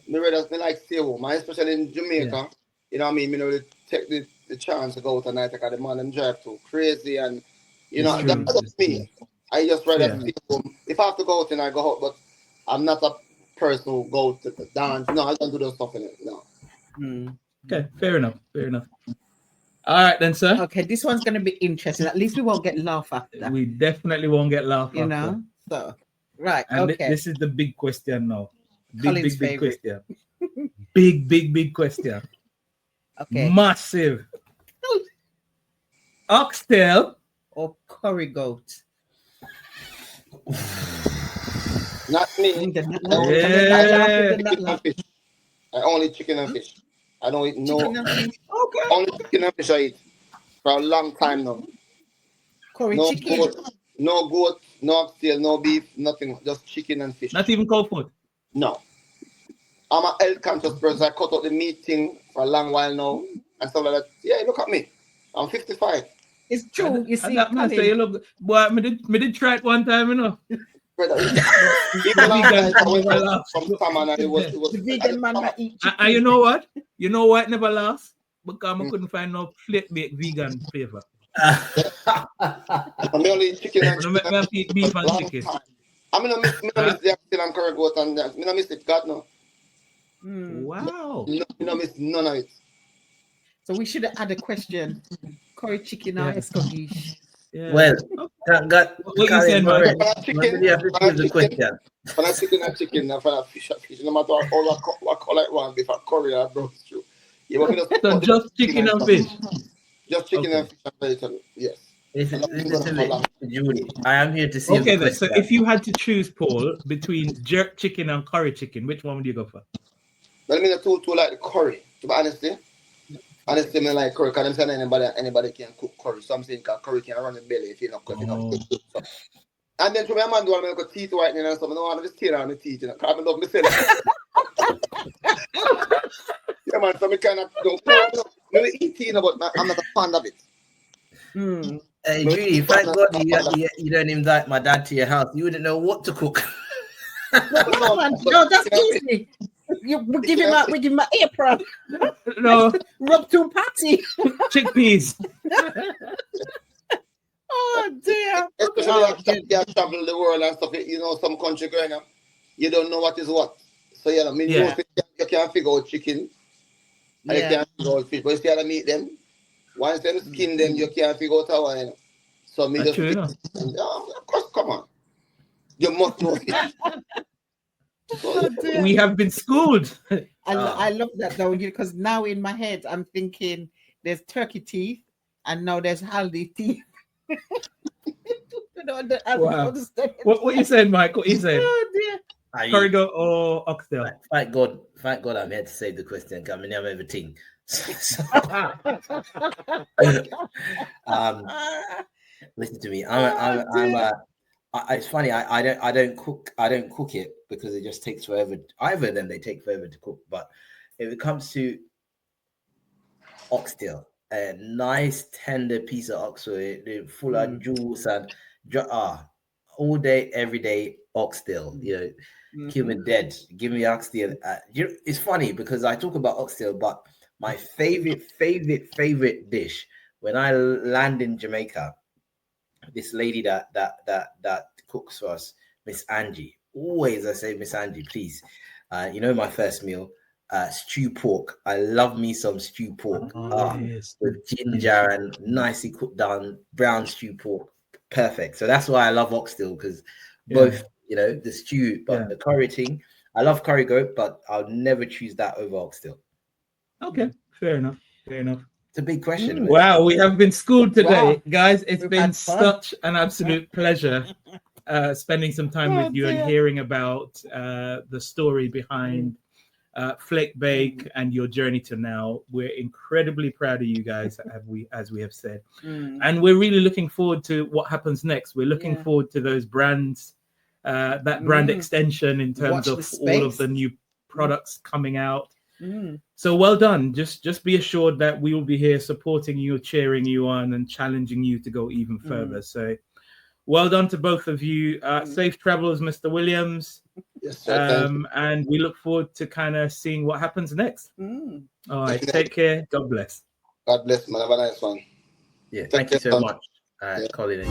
me like stay home. Especially in Jamaica. Yeah. You know what I mean? Me really take the chance to go out tonight. Because the man and drive too crazy, and you know that's me. I just rather stay home. If I have to go out, then I go out. But I'm not a person who goes to the dance. No, I don't do those stuff in it. No. Okay, fair enough. All right then, sir. Okay, this one's going to be interesting. At least we won't get laughed after. We definitely won't get laughed after. You know? So, right, and okay. This is the big question now. Colin's Big question. big question. Okay. Massive. Oxtail or curry goat? Not me. I only eat chicken and fish. I don't eat only chicken and fish I eat for a long time now. Curry chicken. No goat, no oxtail, no beef, nothing. Just chicken and fish. Not even cold food? No. I'm a health conscious person. I cut out the meat thing for a long while now. And stuff like that. Yeah, look at me. I'm 55. It's true. You see, that man say, look, boy, me did try it one time, you know. brother. Even The last vegan night I went never out lasts. from salmon and it was The vegan man that eat chicken. And you know what? You know why it never lasts? Because I couldn't find no Flake Bake vegan flavor. I'm only eat chicken and No, me have to eat beef and long chicken. time. I mean, I miss the still and curry goat and that. I miss it, God no. Wow. No, I miss none of it. So we should have had a question. Curry chicken or escoggish? Yeah. Well, thank God. What you saying, man? For that chicken, You have to choose the question. for that chicken and chicken, and for that fish, no matter what color it want, if a curry or brown stew. You want me to So just chicken and fish? Just chicken Okay. and fish and vegetable, yes. Listen to me, Judy. I am here to see Okay, the then. So question. if you had to choose, Paul, between jerk chicken and curry chicken, which one would you go for? Well, I mean, the two like the curry, to be honest. Honestly, I like curry, because I'm saying anybody can cook curry. So I'm saying curry can run the belly if you're not cooking. So. And then to my man, do I make a teeth whitening and something? I don't want to tear on the teeth, because I love myself. Yeah, man, so I kind of don't eat tea, but I'm not a fan of it. Hey, Judy, thank God you don't invite my dad to your house. You wouldn't know what to cook. No, that's easy. We give him an apron. No. Rub two patty. Chickpeas. Oh dear. Especially you travel the world and stuff, some country going on, you don't know what is what. So you can't figure out chicken and you can't figure out fish, but you still meet them. Once them skin them, you can't figure out how So me just enough. Of course, come on. You must know fish. We have been schooled. I love that though, because now in my head I'm thinking there's turkey teeth and now there's Aldi teeth. Wow. What you saying, Mike? What you saying? Oh dear. Curry goat or oxtail? Thank God I'm here to save the question. I mean, I'm everything. Listen to me. It's funny. I don't cook it because it just takes forever. Either of them, they take forever to cook. But if it comes to oxtail, a nice tender piece of oxtail full of juice and all day, every day oxtail. Kill me dead. Give me oxtail. It's funny because I talk about oxtail, but my favorite dish when I land in Jamaica, this lady that cooks for us, Miss Angie. Always I say, Miss Angie, please. My first meal, stew pork. I love me some stew pork Yes. with ginger and nicely cooked down brown stew pork. Perfect. So that's why I love oxtail, because both, the stew, but the curry thing. I love curry goat, but I'll never choose that over oxtail. Okay, fair enough. It's a big question. Wow, we have been schooled today, Wow. guys. It's We've been had fun. such an absolute pleasure spending some time with you and hearing about the story behind Flake Bake and your journey to now. We're incredibly proud of you guys, as we have said, and we're really looking forward to what happens next. We're looking forward to those brands, that brand extension in terms of all of the new products coming out. So well done. Just be assured that we will be here supporting you, cheering you on, and challenging you to go even further. So well done to both of you. Safe travels, Mr. Williams. Yes, sir. And we look forward to kind of seeing what happens next. All right, take care. God bless. God bless, man. Have a nice one. Yeah, thank you so much, Colin.